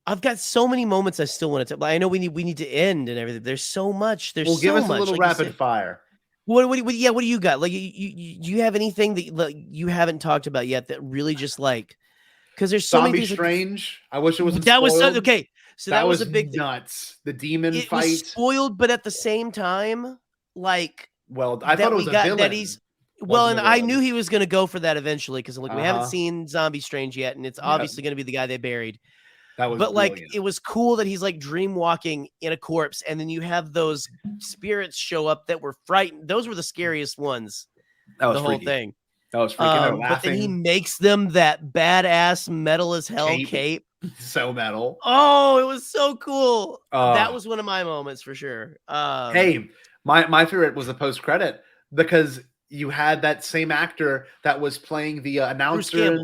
I've got so many moments I still want to. I know we need to end and everything. There's so much. There's so give us much. a little like rapid fire. What do you got? Like you have anything that like, you haven't talked about yet that really just like because there's so many things. Strange. I wish it wasn't. That spoiled. was okay. So that was a big nuts. The demon it fight was spoiled, but at the same time, like I thought it was a villain. That he's and I knew he was going to go for that eventually because like we haven't seen Zombie Strange yet, and it's obviously going to be the guy they buried. That was but brilliant. Like it was cool that he's like dream walking in a corpse, and then you have those spirits show up that were frightened. Those were the scariest ones. That was the freaky. whole thing. That was freaking. But then he makes them that badass metal as hell cape. So metal. Oh, it was so cool. That was one of my moments for sure. Hey, my favorite was the post credit because you had that same actor that was playing the announcer.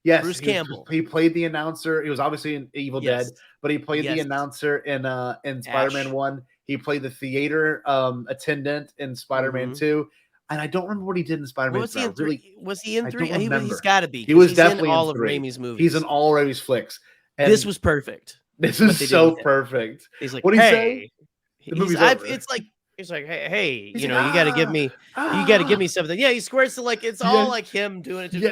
Yes, Bruce Campbell. He played the announcer. He was obviously in Evil Dead, but he played the announcer in Spider-Man 1. He played the theater attendant in Spider-Man 2. And I don't remember what he did in Spider-Man 3. Was he in 3? He's got to be. He was definitely in all in of Raimi's movies. He's in all Raimi's flicks. And this was perfect. This is so perfect. He's like, what do you say? It's like, hey, you know, you got to give me, something. Yeah, he squirts it like it's all like him doing it.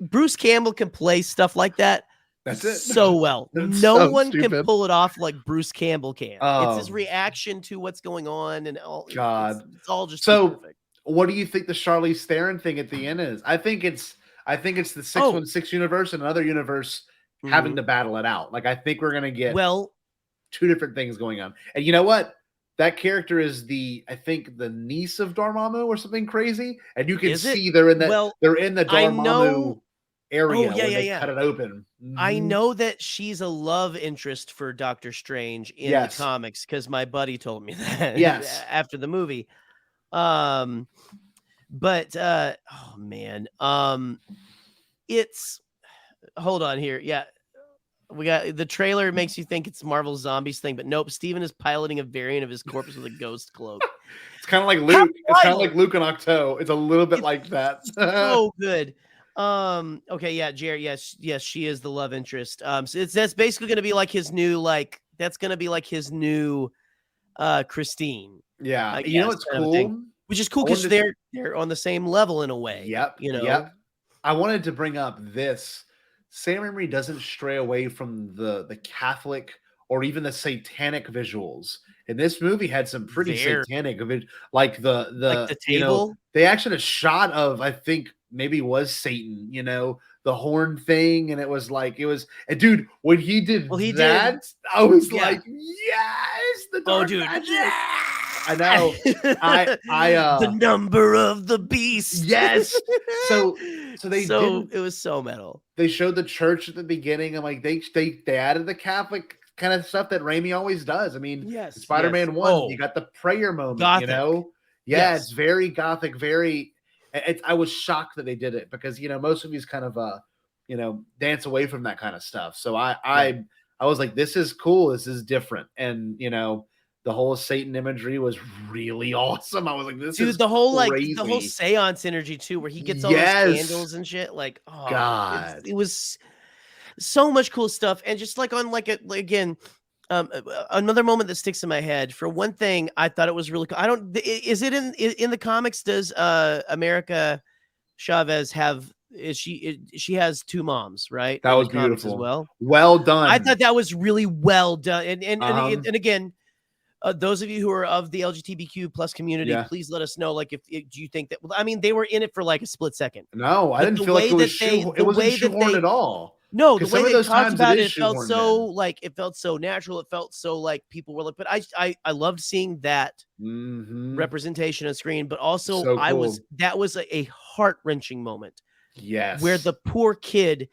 Bruce Campbell can play stuff like that. That's it. So well. No one can pull it off like Bruce Campbell can. It's his reaction to what's going on and all. God, it's all just so perfect. What do you think the Charlize Theron thing at the end is? I think it's the 616 universe and another universe having to battle it out. Like I think we're gonna get two different things going on. And you know what? That character is I think the niece of Dormammu or something crazy. And you can see they're in that they're in the Dormammu area when they cut it open. I know that she's a love interest for Doctor Strange in the comics because my buddy told me that after the movie. But oh man, it's hold on here. Yeah, we got the trailer makes you think it's Marvel Zombies thing, but nope. Steven is piloting a variant of his corpse with a ghost cloak. It's kind of like Luke. It's kind of like Luke and Octo. It's a little bit like that. So good. Okay, yeah, Jerry. Yes, she is the love interest. So that's basically going to be like his new Christine. Yeah, you know what's cool? Which is cool because they're on the same level in a way. Yep. You know. Yep. I wanted to bring up this. Sam Raimi doesn't stray away from the Catholic or even the satanic visuals. And this movie had some pretty satanic, like the table. They actually had a shot of I think maybe was Satan. You know the horn thing, and it was like and dude, when he did Well, he that, did. I was Yeah. like, yes, the Oh, dark dude. magic. I know. The number of the beast. Yes. So they it was so metal. They showed the church at the beginning, and like they added the Catholic kind of stuff that Raimi always does. I mean, Yes, Spider-Man yes. 1, Oh. you got the prayer moment, Gothic. you know? Yeah, Yes. it's very gothic, very. I was shocked that they did it because most of these kind of dance away from that kind of stuff. So I was like, this is cool, this is different, and the whole Satan imagery was really awesome. I was like, this is the whole crazy. the whole seance energy too, where he gets all those candles and shit. Like, oh God, it was so much cool stuff. And just like on again, another moment that sticks in my head. For one thing, I thought it was really cool. Is it in the comics? Does America Chavez have? She has two moms, right? That in was the comics beautiful. as well. Well done. I thought that was really well done. And again, those of you who are of the LGBTQ plus community, please let us know. Like, if do you think that? I mean, they were in it for like a split second. No, I didn't feel like it was it wasn't shoehorned at all. No, the way they talked about it, felt so natural. It felt so like people were like. But I loved seeing that representation on screen. But also, So cool. that was a heart-wrenching moment. Yes, where the poor kid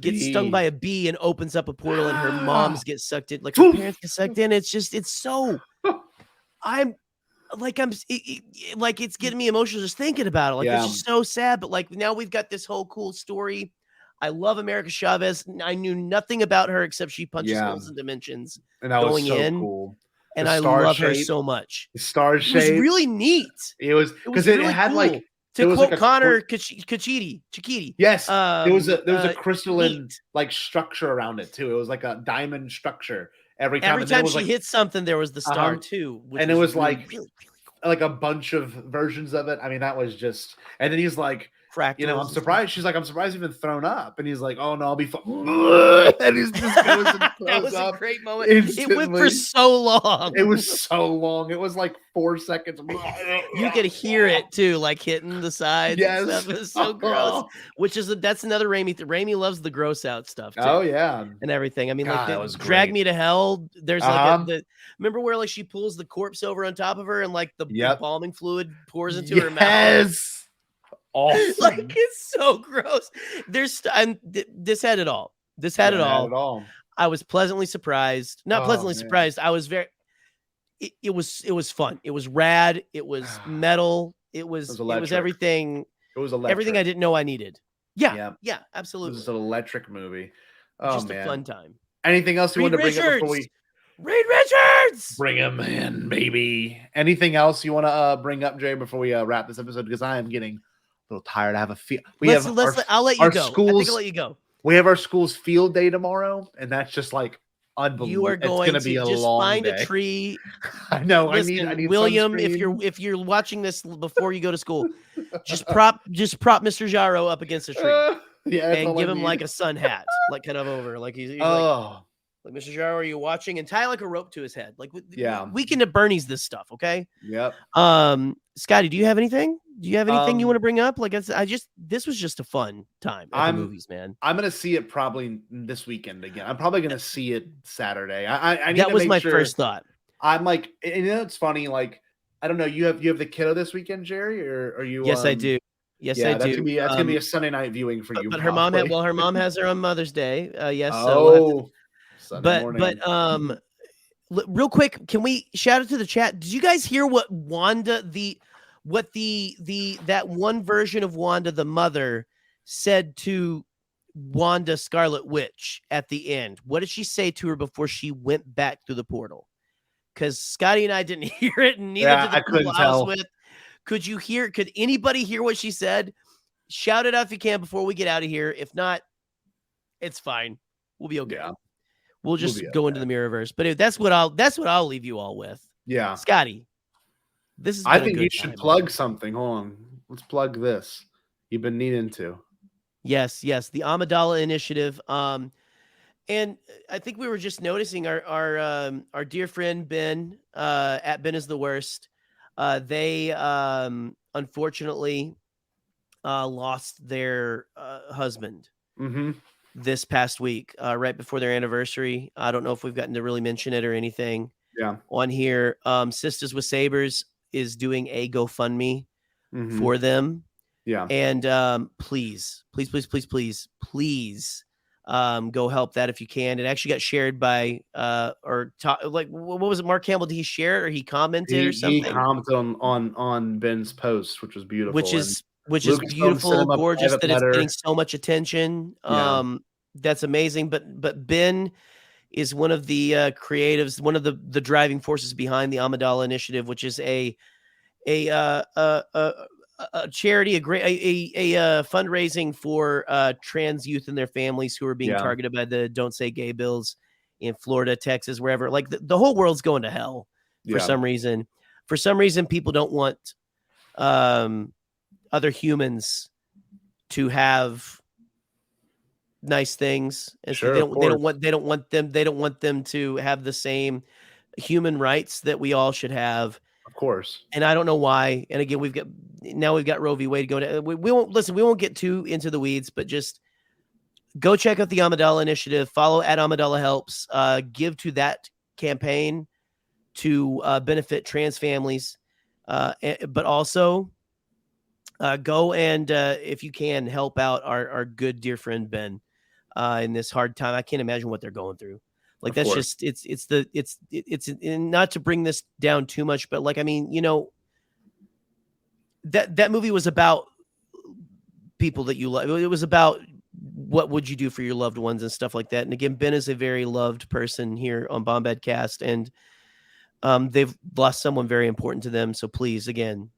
gets stung by a bee and opens up a portal, and her moms get sucked in. Like, her parents get sucked in. It's so. It's getting me emotional just thinking about it. Like, it's just so sad. But like, now we've got this whole cool story. I love America Chavez. I knew nothing about her except she punches holes in dimensions and that going was so in. Cool. And I love her so much. The star shape. It was really neat. It was because it really had cool. like. To quote Connor Chikiti. Yes, there was a crystalline like structure around it too. It was like a diamond structure every time. Every time she hit something, there was the star too, and it was really, like really cool. Like a bunch of versions of it. I mean, that was just. And then he's like, fractals. I'm surprised. She's like, I'm surprised you've been thrown up. And he's like, oh no, I'll be fine. And he's just goes and that was up a great moment. instantly. It went for so long. It was so long. It was like 4 seconds. You could hear it too, like hitting the sides. Yes, and stuff. It was so gross. That's another Raimi. Raimi loves the gross out stuff too. Oh yeah, and everything. I mean, God, like Drag Me to Hell. There's like remember where like she pulls the corpse over on top of her and like the embalming fluid pours into her mouth. Yes. Awesome. Like, it's so gross. This had it all. This had it all. I was pleasantly surprised. Not pleasantly surprised. I was very. It was fun. It was rad. It was metal. It was everything. It was electric. Everything I didn't know I needed. Yeah, absolutely. It was an electric movie. Just a fun time. Anything else you want to bring up before we? Reed Richards! Bring him in, baby. Anything else you want to bring up, Jay, before we wrap this episode? Because I am getting a little tired. I have a feel. I'll let you go. I think I'll let you go. We have our school's field day tomorrow, and that's just like unbelievable. You are going to just find a tree. I know. Listen, I need William. sunscreen. If you're watching this before you go to school, just prop Mr. Jaro up against a tree, and give him like a sun hat, like kind of over, like he's like Mr. Jaro, are you watching? And tie like a rope to his head. Like, Weekend at Bernie's this stuff, okay? Yep. Scotty, do you have anything? Do you have anything you want to bring up? Like, this was just a fun time at the movies, man. I'm gonna see it probably this weekend again. I'm probably gonna see it Saturday. I need that to was make my sure. first thought. I'm like, it's funny. Like, I don't know. You have the kiddo this weekend, Jerry, or are you? Yes, I do. Yes, I do. That's gonna be a Sunday night viewing for you. But her mom has her on Mother's Day. Yes. Oh. But real quick, can we shout out to the chat? Did you guys hear what Wanda that one version of Wanda the mother said to Wanda Scarlet Witch at the end? What did she say to her before she went back through the portal? Because Scotty and I didn't hear it, and neither did the people I was with. Could anybody hear what she said? Shout it out if you can before we get out of here. If not, it's fine. We'll be okay. Yeah. We'll just go into the Mirrorverse. But that's what I'll leave you all with. Yeah. Scotty, this is. I think you should plug something. Hold on. Let's plug this. You've been needing to. Yes. The Amidala Initiative. And I think we were just noticing our dear friend Ben at Ben is the Worst. They unfortunately lost their husband. Mm-hmm. this past week, right before their anniversary. I don't know if we've gotten to really mention it or anything Yeah. on here. Sisters with Sabers is doing a GoFundMe Mm-hmm. for them. Yeah. And please go help that if you can. It actually got shared by what was it? Mark Campbell, did he share it or he commented or something? He commented on Ben's post, which was beautiful. Which is Lucasfilm beautiful, sent him a gorgeous private that it's letter. getting so much attention. Yeah. That's amazing. But Ben is one of the creatives, one of the driving forces behind the Amidala Initiative, which is a charity, a fundraising for trans youth and their families who are being targeted by the Don't Say Gay bills in Florida, Texas, wherever. Like the whole world's going to hell for some reason. For some reason, people don't want other humans to have nice things, and Sure, so they don't want them to have the same human rights that we all should have. Of course. And I don't know why. And again, we've got Roe v. Wade going to, we won't get too into the weeds, but just go check out the Amidala Initiative, follow at Amidala Helps, give to that campaign to benefit trans families. But also go and if you can help out our good dear friend Ben in this hard time. I can't imagine what they're going through. Like, that's just, it's not to bring this down too much, but like, I mean, you know, that movie was about people that you love. It was about what would you do for your loved ones and stuff like that. And again, Ben is a very loved person here on Bombadcast, and they've lost someone very important to them. So please, again,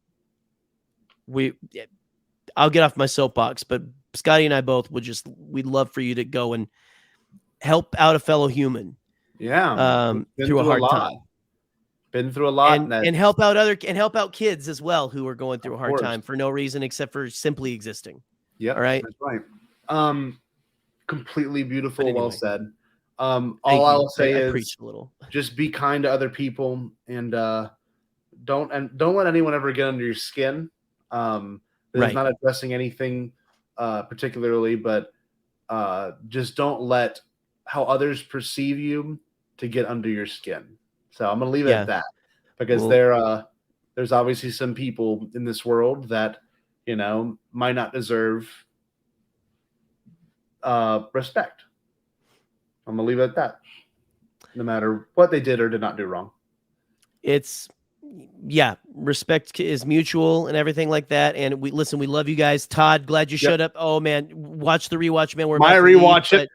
I'll get off my soapbox, but Scotty and I both we'd love for you to go and help out a fellow human. Yeah. Through a hard time. Been through a lot. And help out kids as well who are going through a hard time for no reason except for simply existing. Yeah. All right. That's right. Completely beautiful. Anyway. Well said. All I'll say is preach a little. Just be kind to other people, and don't let anyone ever get under your skin. This is not addressing anything particularly, but just don't let how others perceive you to get under your skin. So I'm gonna leave it at that, because there's obviously some people in this world that, you know, might not deserve respect. I'm gonna leave it at that, no matter what they did or did not do wrong. Respect is mutual and everything like that. And we love you guys. Todd, glad you showed up. Oh man, watch the rewatch, man. We're my rewatch it.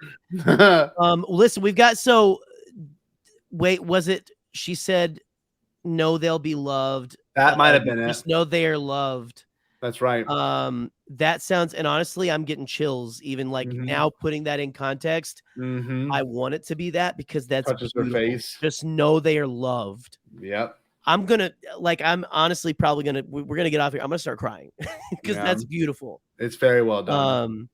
Listen, we've got was it? She said, "No, they'll be loved." That might have been it. Just know they are loved. That's right. That sounds, and honestly, I'm getting chills even like now putting that in context. I want it to be that, because that's touches her face. Just know they are loved. Yep. I'm honestly probably we're gonna get off here. I'm gonna start crying because that's beautiful. It's very well done.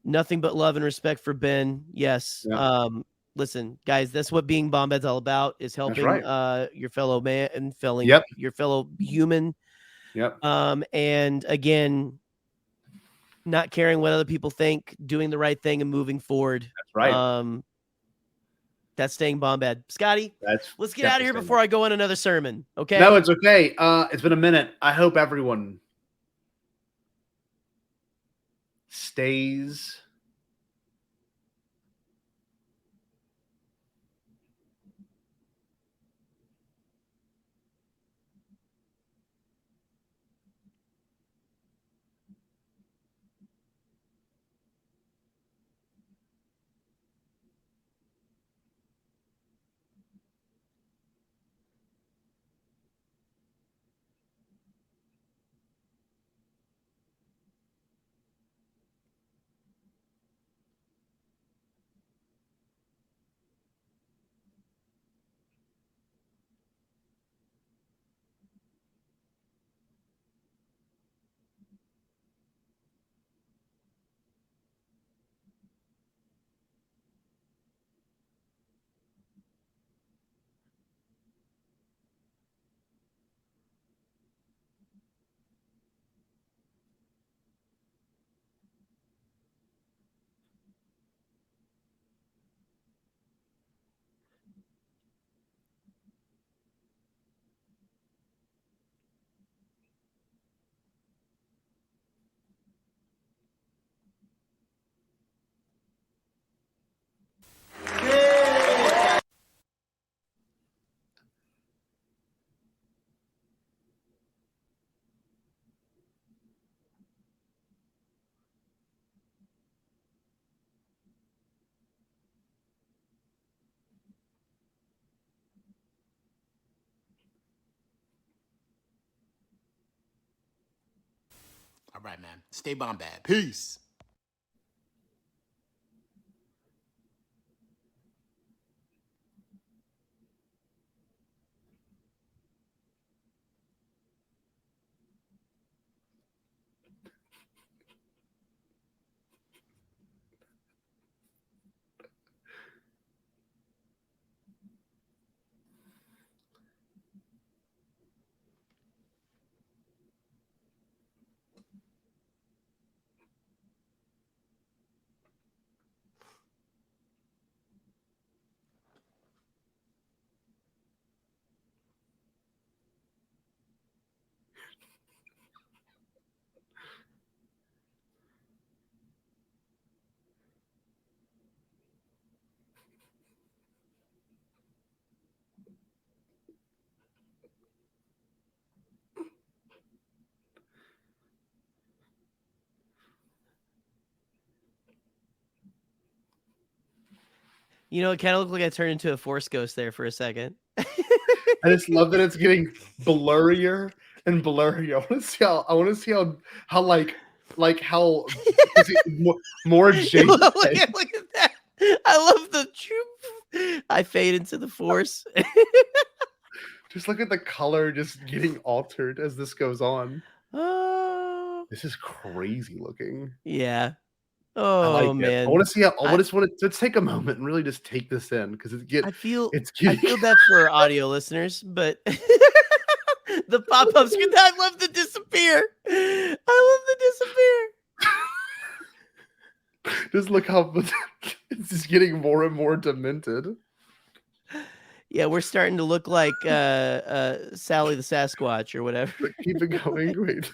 Nothing but love and respect for Ben. Yes. Yep. Listen, guys, that's what being Bombad's all about, is helping your fellow man and your fellow human. Yep. And again, not caring what other people think, doing the right thing and moving forward. That's right. That's staying Bombad. Scotty, let's get out of here before I go on another sermon. Okay. No, it's okay. It's been a minute. I hope everyone stays right, man. Stay Bombad. Peace. You know, it kind of looked like I turned into a Force ghost there for a second. I just love that it's getting blurrier and blurrier. I want to see how how is it more JPEG? Look at that. I love the troop. I fade into the Force. Just look at the color just getting altered as this goes on. Oh, this is crazy looking. Yeah. I Oh like man. it. I want to see how. I just want to let's take a moment and really just take this in because I feel getting... that for audio listeners, but the pop-ups. I love the disappear. I love the disappear. Just look how it's just getting more and more demented. Yeah, we're starting to look like Sally the Sasquatch or whatever. Keep it going, wait.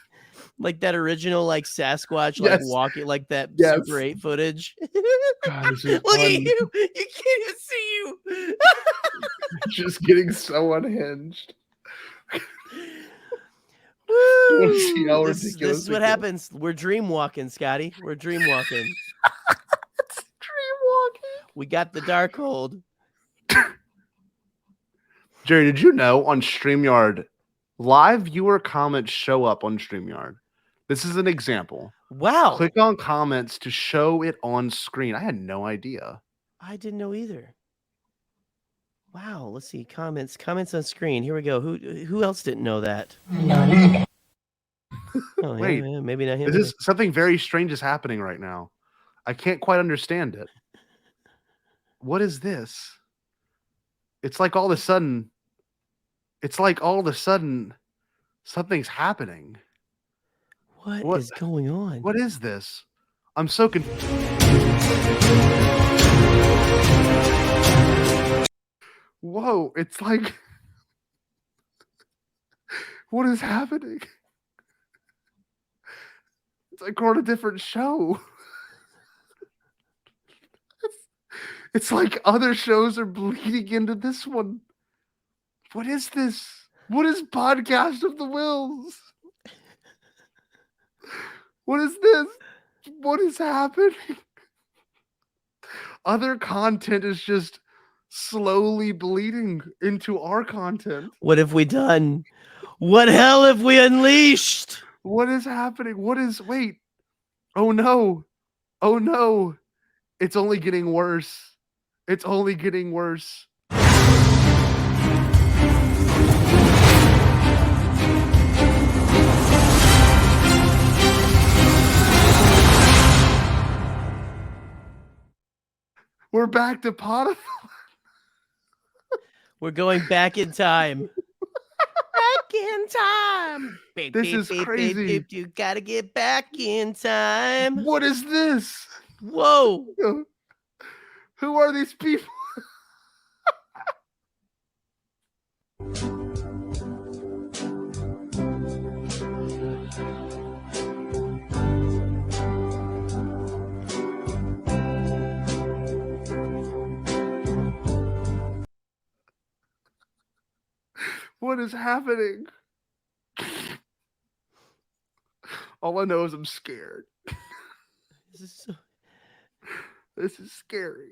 Like that original Sasquatch, like walking, like that Super 8 footage. God, this is Look fun. at you! You can't even see you. Just getting so unhinged. Woo! See how This ridiculous is what happens. We're dream walking, Scotty. We're dream walking. Dream walking. We got the dark hold. Gerry, did you know on StreamYard, live viewer comments show up on StreamYard? This is an example. Wow. Click on comments to show it on screen. I had no idea. I didn't know either. Wow. Let's see. Comments on screen. Here we go. Who else didn't know that? Oh, Wait, yeah, maybe not him. This is something very strange is happening right now. I can't quite understand it. What is this? It's like all of a sudden something's happening. What is going on? What is this? I'm so confused. Whoa, it's like what is happening? It's like we're on a different show. It's like other shows are bleeding into this one. What is this? What is Podcast of the Wills? What is this? What is happening? Other content is just slowly bleeding into our content. What have we done? What hell have we unleashed? What is happening? Wait. Oh no. Oh no. It's only getting worse. It's only getting worse. We're back to Potiphar. We're going back in time. Back in time. This is crazy. You gotta get back in time. What is this? Whoa. Who are these people? What is happening? All I know is I'm scared. This is scary.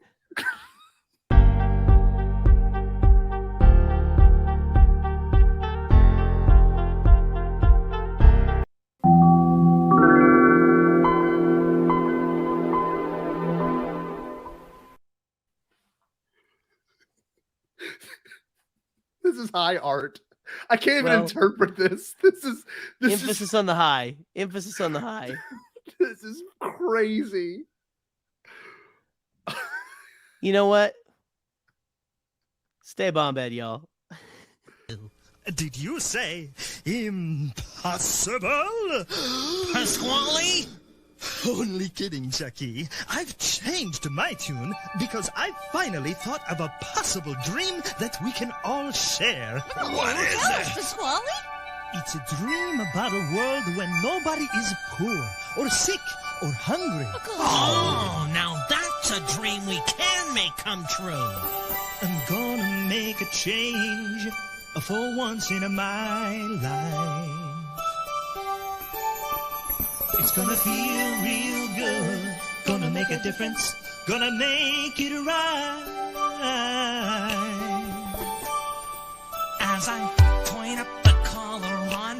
This is high art. I can't even Well, interpret this. This Emphasis on the high. Emphasis on the high. This is crazy. You know what? Stay Bombad, y'all. Did you say impossible? Pasquale? Only kidding, Chucky. I've changed my tune because I finally thought of a possible dream that we can all share. What is it? Pasquale? It's a dream about a world when nobody is poor or sick or hungry. Oh, now that's a dream we can make come true. I'm gonna make a change for once in my life. It's gonna feel real good, gonna make a difference, gonna make it right. As I point up the collar on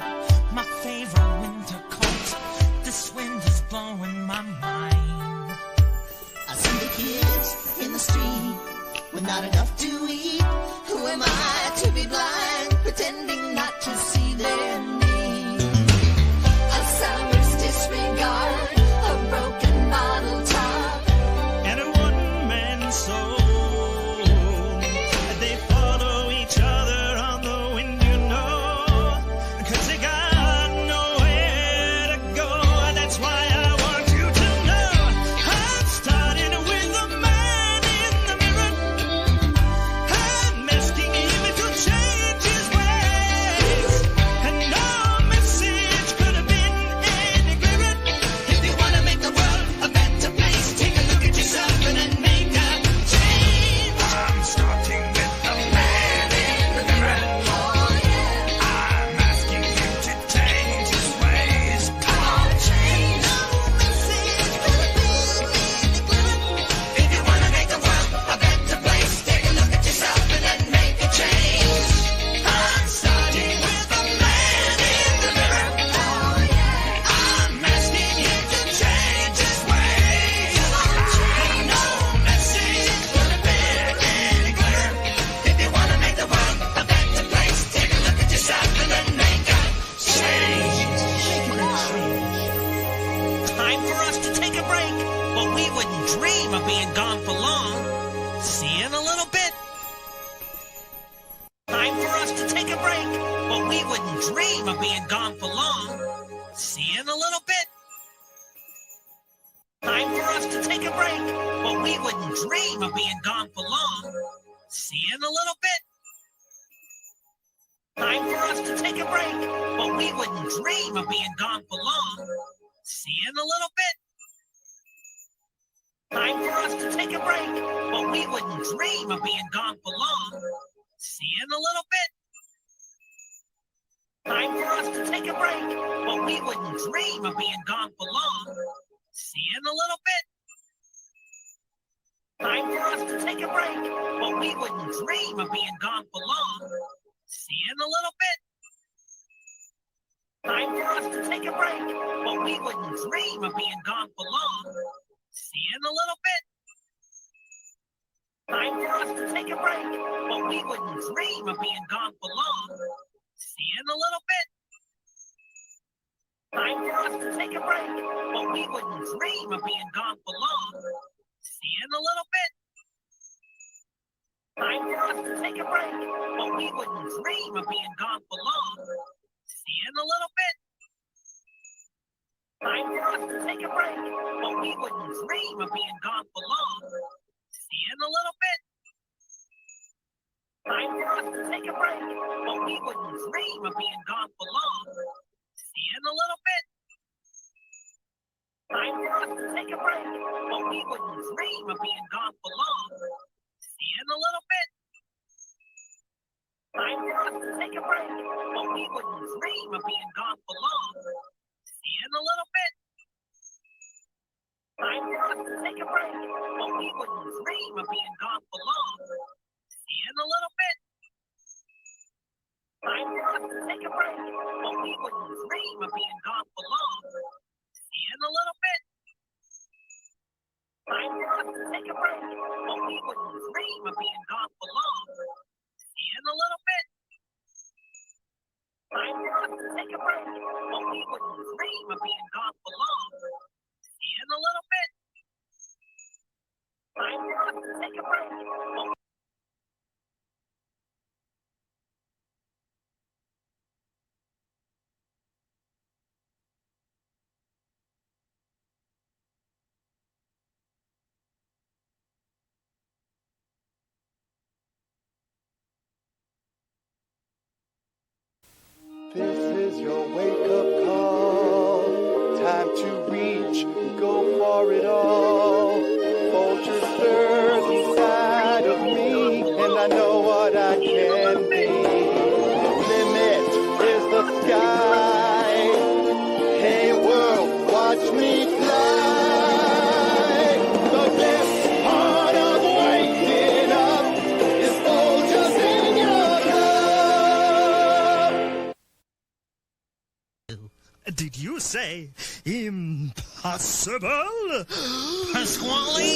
my favorite winter coat, this wind is blowing my mind. I see the kids in the street with not enough to eat. Who am I to be blind, pretending not to see their need? A summer's disregard, a broken bottle top, And a one-man soul. They follow each other on the wind, you know, 'cause they got nowhere to go. That's why I want you to know I'm starting with the man in the mirror. I'm asking him to change his ways, and no message could have been any clearer. If you wanna make the world a better place, take a look at yourself and then make a change. I'm starting with the man in the mirror. Oh yeah, I'm asking him to change his ways. come on, change. No message could have been any clearer. If you wanna make the world a better place, take a look at yourself and then make a change. I'm starting with the man in the mirror. Oh yeah, I'm asking him to change his ways. come on, change. No message could have been any clearer. If you wanna make the world a better place, take a look at yourself and then make a change. Time for us to take a break, but we wouldn't dream of being gone for long. See you in a little bit. Time for us to take a break, but we wouldn't dream of being gone for long. See you in a little bit. Time for us to take a break, but we wouldn't dream of being gone for long. See you in a little bit. Time for us to take a break, but we wouldn't dream of being gone for long. See you in a little bit. Time for us to take a break, but we wouldn't dream of being gone for long. See you in a little bit. Time for us to take a break, but we wouldn't dream of being gone for long. See you in a little bit. Time for us to take a break, but we wouldn't dream of being gone for long. See you in a little bit. Time for us to take a break, but we wouldn't dream of being gone for long. See you in a little bit. Time for us to take a break, but we wouldn't dream of being gone for long. See you in a little bit. Time for us to take a break, but we wouldn't dream of being gone for long. See you in a little bit. Time for us to take a break, but we wouldn't dream of being gone for long. See you in a little bit. Time for us to take a break, but we wouldn't dream of being gone for long. See you in a little bit. Time for us to take a break, but we wouldn't dream of being gone for long. See you in a little bit. Time for us to take a break, but we wouldn't dream of being gone for long. See you in a little bit. Time for us to take a break, but we wouldn't dream of being gone for long. See you in a little bit. Time for us to take a break, but we wouldn't dream of being gone for long. See you in a little bit. Time for us to take a break, but we wouldn't dream of being gone for long. See you in a little bit. Time for us to take a break, but we wouldn't dream of being gone for long. See you in a little bit. is your wake-up call. Time to reach, go for it all. Vultures stir inside of me, and I know what I can be. Limit is the sky. Hey world, watch me fly. The best part of waking up is vultures in your cup. Did you say impossible? Pasquale?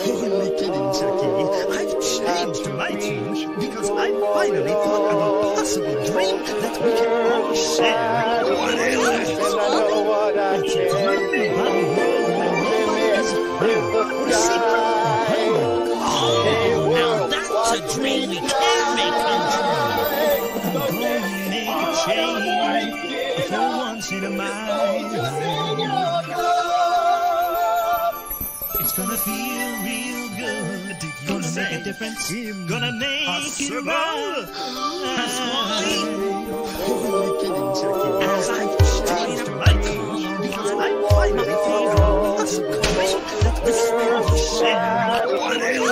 Only kidding, Chucky. I've changed my tune because I finally thought of a possible dream that we can all share. What is it? It's a dream about a world where nobody is afraid. The secret of oh, now that's a dream we can make come true. I'm gonna make a change. For once in my life, it's gonna feel real good. Gonna make a difference. Gonna make it right. As I've changed my tune, because I finally feel possible that this world will share.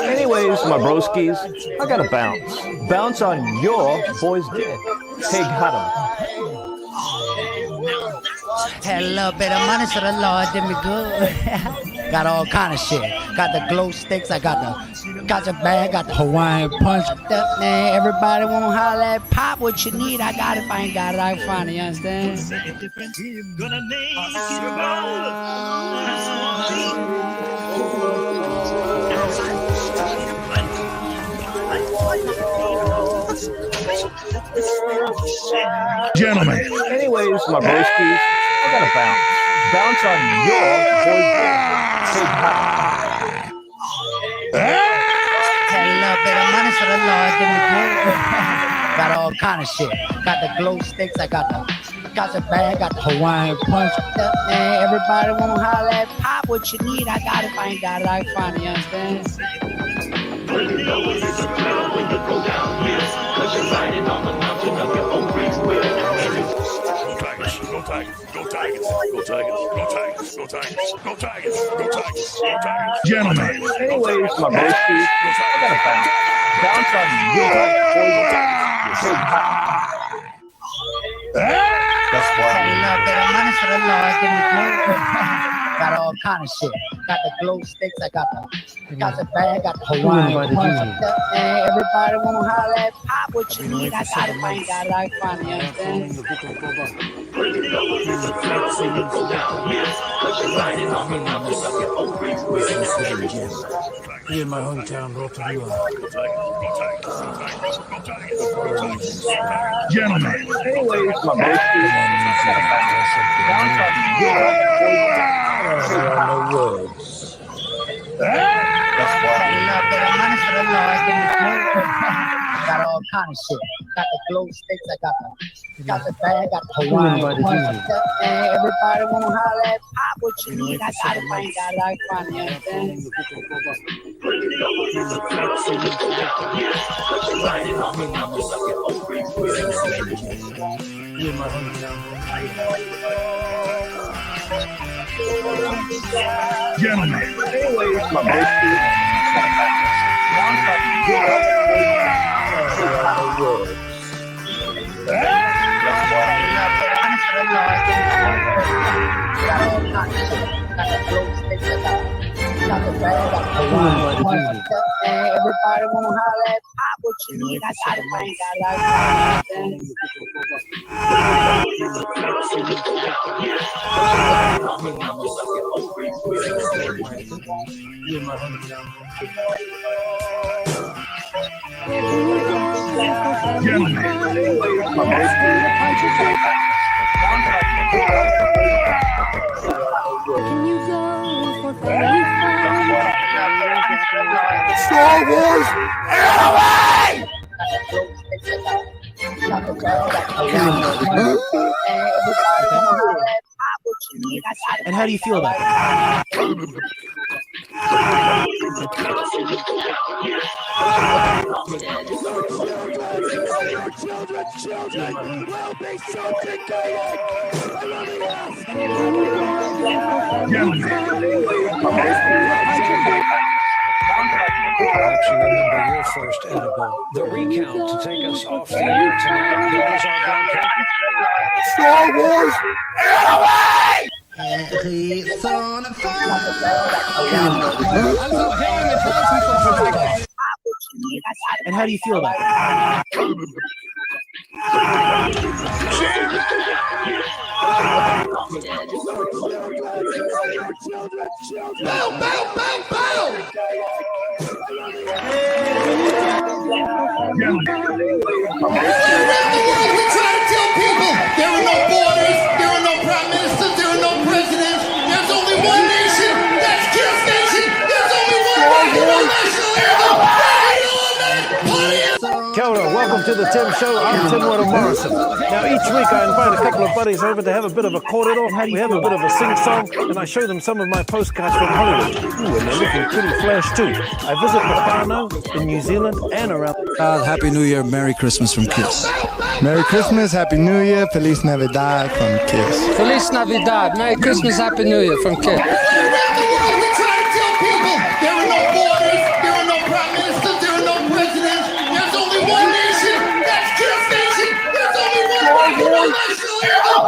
Anyways, my broskies, I gotta bounce. Bounce on your boy's dick. Hey, got him. Had a little bit of money, so the Lord did me good. Got all kind of shit. Got the glow sticks, I got the gotcha bag, got the Hawaiian punch. Man, everybody wanna holler at pop what you need. I got it. If I ain't got it, I can find it. You understand? Gonna make it Gentlemen. Anyways, my broskies, I gotta bounce. Bounce on your boy's dick. Hey, Had a little bit of money, so the Lord did me good. Got all kind of shit. Got the glow sticks, I got the gotcha bag, got the Hawaiian punch. Man, everybody wanna holler at pop what you need. I got it. If I ain't got it, I can find it. You understand? When you know it's a thrill when you go downhill, 'cause you're riding on the mountain of your own free will. Go Tigers, go Tigers, go Tigers, go Tigers, go Tigers, go Tigers, go Tigers, go Tigers. Gentlemen. Anyways, my broskies, I gotta bounce. Bounce on your boy's dick. That's why. Had a little bit of money, so the Lord did me good. Got all kind of shit. Got the glow sticks, I got the gotcha bag, got the Hawaiian punch. Man, everybody wanna holler at pop what you need. I got it. If I ain't got it, I can find it. You understand? When you know it's a thrill when you go downhill, 'cause you're riding on the mountain of your own free will. Here in my hometown, Rotorua. Gentlemen. Anyways, my broskies, bounce on your boy's dick. There are no words. That's why. Had a little bit of money, so the Lord did me good. Got all kind of shit. Got the glow sticks, I got the gotcha bag, got the Hawaiian punch. Man, everybody wanna holler at pop what you need. I got it. If I ain't got it, I can find it. You understand? When you know it's a thrill when you go downhill, 'cause you're riding on the mountain of your own free will. Here in my hometown. Gentlemen. Anyways, my broskies, bounce on your boy's dick. That's why. Everybody wanna holler at pop what you need. I got it. I ain't got it. I Star Wars anime! And how do you feel about that? children will be subjugated. Perhaps you remember your first edible. The recount to take us off the air tonight begins our broadcast. Star Wars And how do you feel about that? Bow, bow, bow, bow! Around the world, we try to tell people there are no borders, there are no prime ministers, there are no presidents. There's only one nation, that's Kiss Nation. There's only one rock and roll national anthem. Kia ora, welcome to the Tim Show. I'm Tim Weddle Morrison. Now, each week I invite a couple of buddies over to have a bit of a corridor. We have a bit of a sing-song, and I show them some of my postcards from Hollywood. Ooh, and they're looking pretty flash, too. I visit Locarno in New Zealand and around... Happy New Year, Merry Christmas from Kiss. Merry Christmas, Happy New Year, Feliz Navidad from Kiss. Feliz Navidad, Merry Christmas, Happy New Year from Kiss. Around the world, we try to tell people there are no borders, there are no prime ministers, there are no presidents. There's only one nation, that's Kiss Nation. There's only one rock and roll national anthem.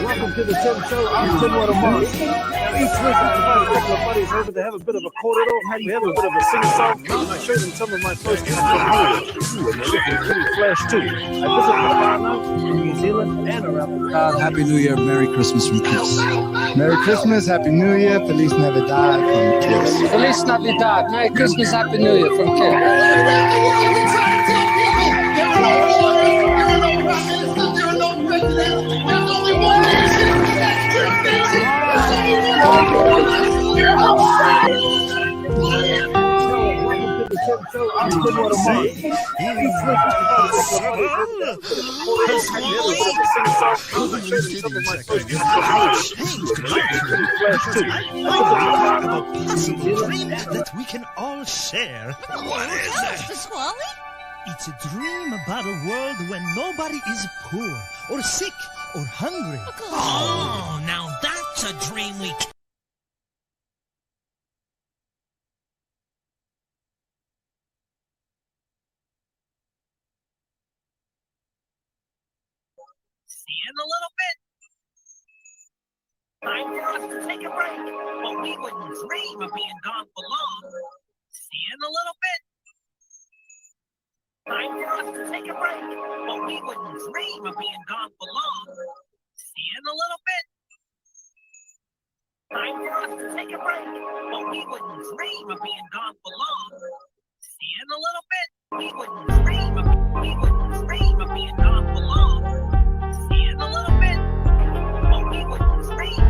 Welcome to the Tim Show. I'm Tim Weddle Morrison. Now, each week I invite a couple of buddies over to have a bit of a corridor. We have a bit of a sing-song, and I show them some of my postcards from Hollywood. Ooh, and they're looking pretty flash, too. I visit Locarno in New Zealand and around... Happy New Year, Merry Christmas from Kiss. Merry Christmas, Happy New Year, Feliz Navidad from Kiss. Feliz Navidad, Merry Christmas, Happy New Year from Kiss. Around the world, we try to tell people there are no borders, there are no prime ministers, there are no presidents. There's only one nation, that's Kiss Nation. There's only one rock and roll national anthem. I'm Tim Weddle Morrison. Each week I invite a couple of buddies over to have a bit of a corridor. We have a bit of a sing-song, and I show them some of my postcards from Hollywood. Of a possible dream that we can all share. What is that? Pasquale? It's a dream about a world when nobody is poor or sick or hungry. Oh, now that's a dream we can. See you in a little bit. Time for us to take a break, but we wouldn't dream of being gone for long. See you in a little bit. Time for us to take a break, but we wouldn't dream of being gone for long. See you in a little bit. Time for us to take a break, but we wouldn't dream of being gone for long. See you in a little bit. We wouldn't dream of being gone for long. See you in a little bit. But we wouldn't dream.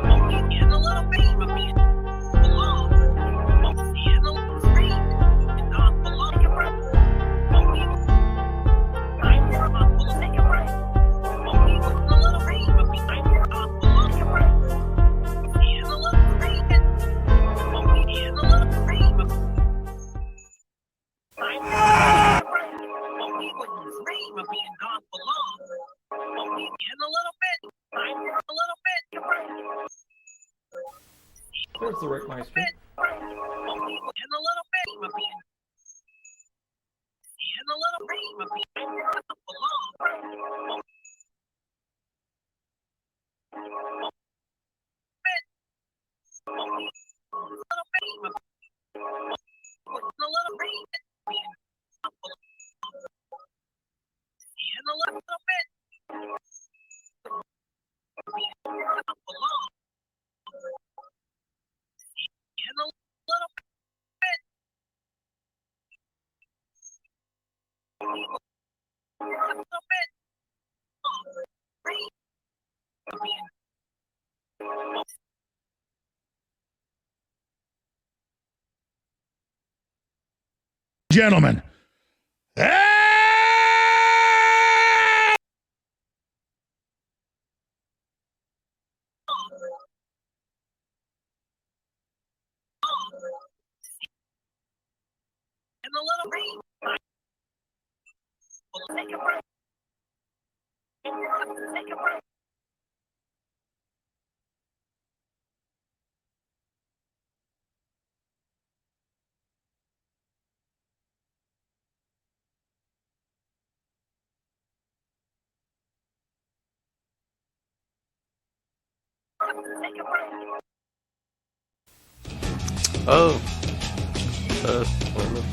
But we in a little bit of being for long. But see you in a little dream and gone for long. But we I'm for us to take a break. But we wouldn't a little dream of being I'm for us to take a break. See you in a little dream. But we in a little dream. I'm for us to take a break. But we wouldn't dream of being gone for long. But we in a little bit. I'm for a little bit. There's the Rickmeister. But we in a little bit of being in a little dream of being I'm for us for long. Gentlemen. And a little rain. We'll take a break. And you're off to take a break. Oh. Spoiler.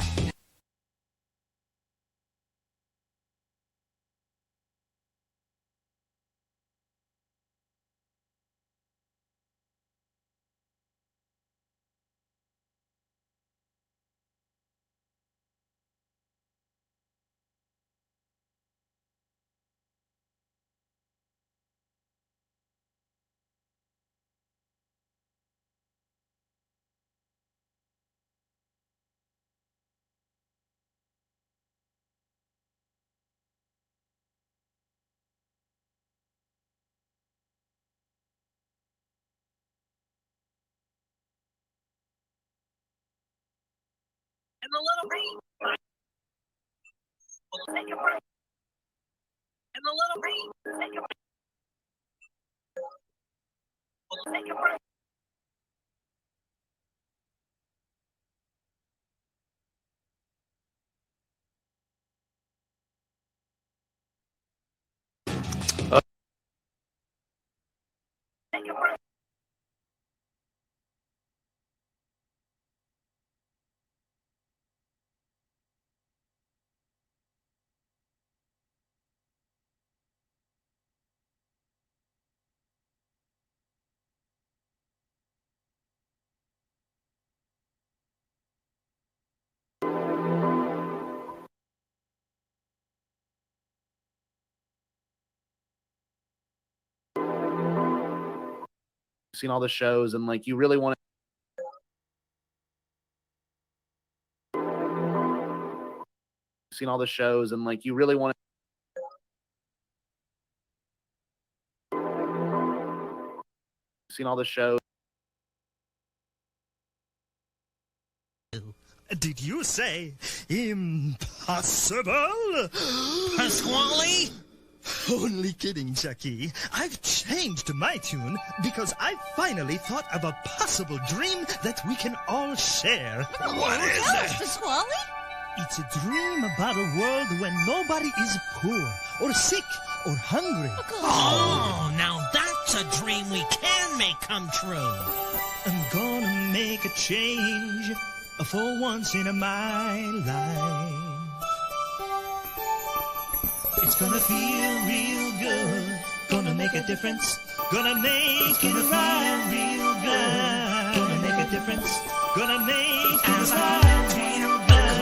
And a little rain. We'll take a break. And a little rain. Take a break. We'll take a break. Take a break. Seen all the shows and like you really want to seen all the shows and like you really want to seen all the shows. Did you say impossible? Pasquale? Only kidding, Jackie. I've changed my tune because I finally thought of a possible dream that we can all share. What is it? Pasquale? It's a dream about a world when nobody is poor or sick or hungry. Oh, now that's a dream we can make come true. I'm gonna make a change for once in my life. It's gonna feel real good. Gonna make a difference. Gonna make it right. Real good. Gonna make a difference. Gonna make it right. Real good.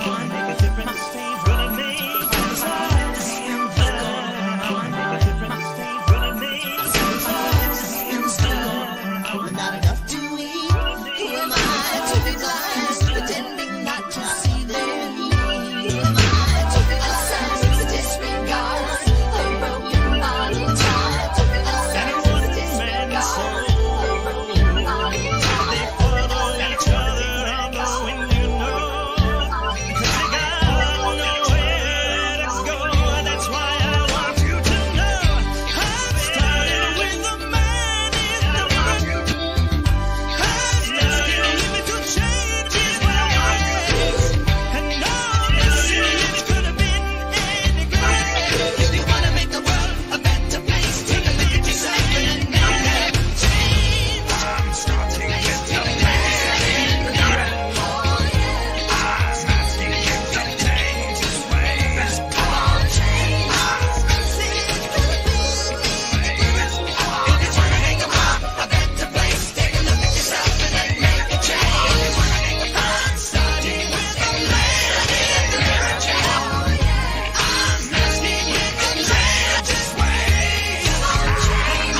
Gonna make a difference. Gonna make it right. Real good. Gonna make a difference. Gonna make it right. Real good. Not enough to eat. Who am I to be blind, pretending not to see their need? Who am I to be blind, to disregard a broken bottle time? To be blind, to disregard a broken bottle time. They follow each other, knowing you know, 'cause they got nowhere to go. That's why I want you to know I've started with the man in the mirror. I've asking him to change his ways, and no decision could have been any greater. If you wanna make the world a better place, take a look at yourself and make that change. I'm starting with the man in the mirror. I'm asking him to change his ways. Come on, change. I'm asking him to change his ways. If you wanna make the world a better place, take a look at yourself and then make a change. I'm starting with the man in the mirror. I'm asking him to change his ways.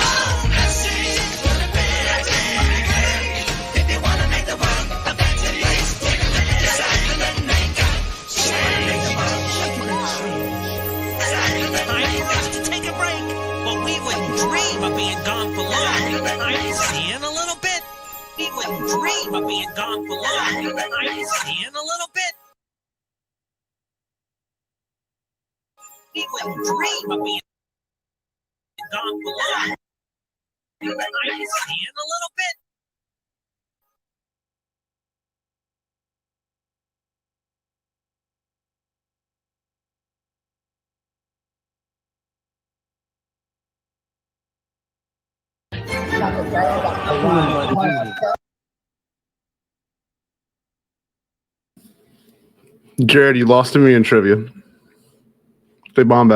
I'm asking him to change. If you wanna make the world a better place, take a look at yourself and then make a change. Time for us to take a break, but we wouldn't dream of being gone for long. See you in a little bit. We wouldn't dream of being gone for long. See you in a little bit. We wouldn't dream of being gone for long. I can see in a little bit. Jared, you lost to me in trivia. They Bombad.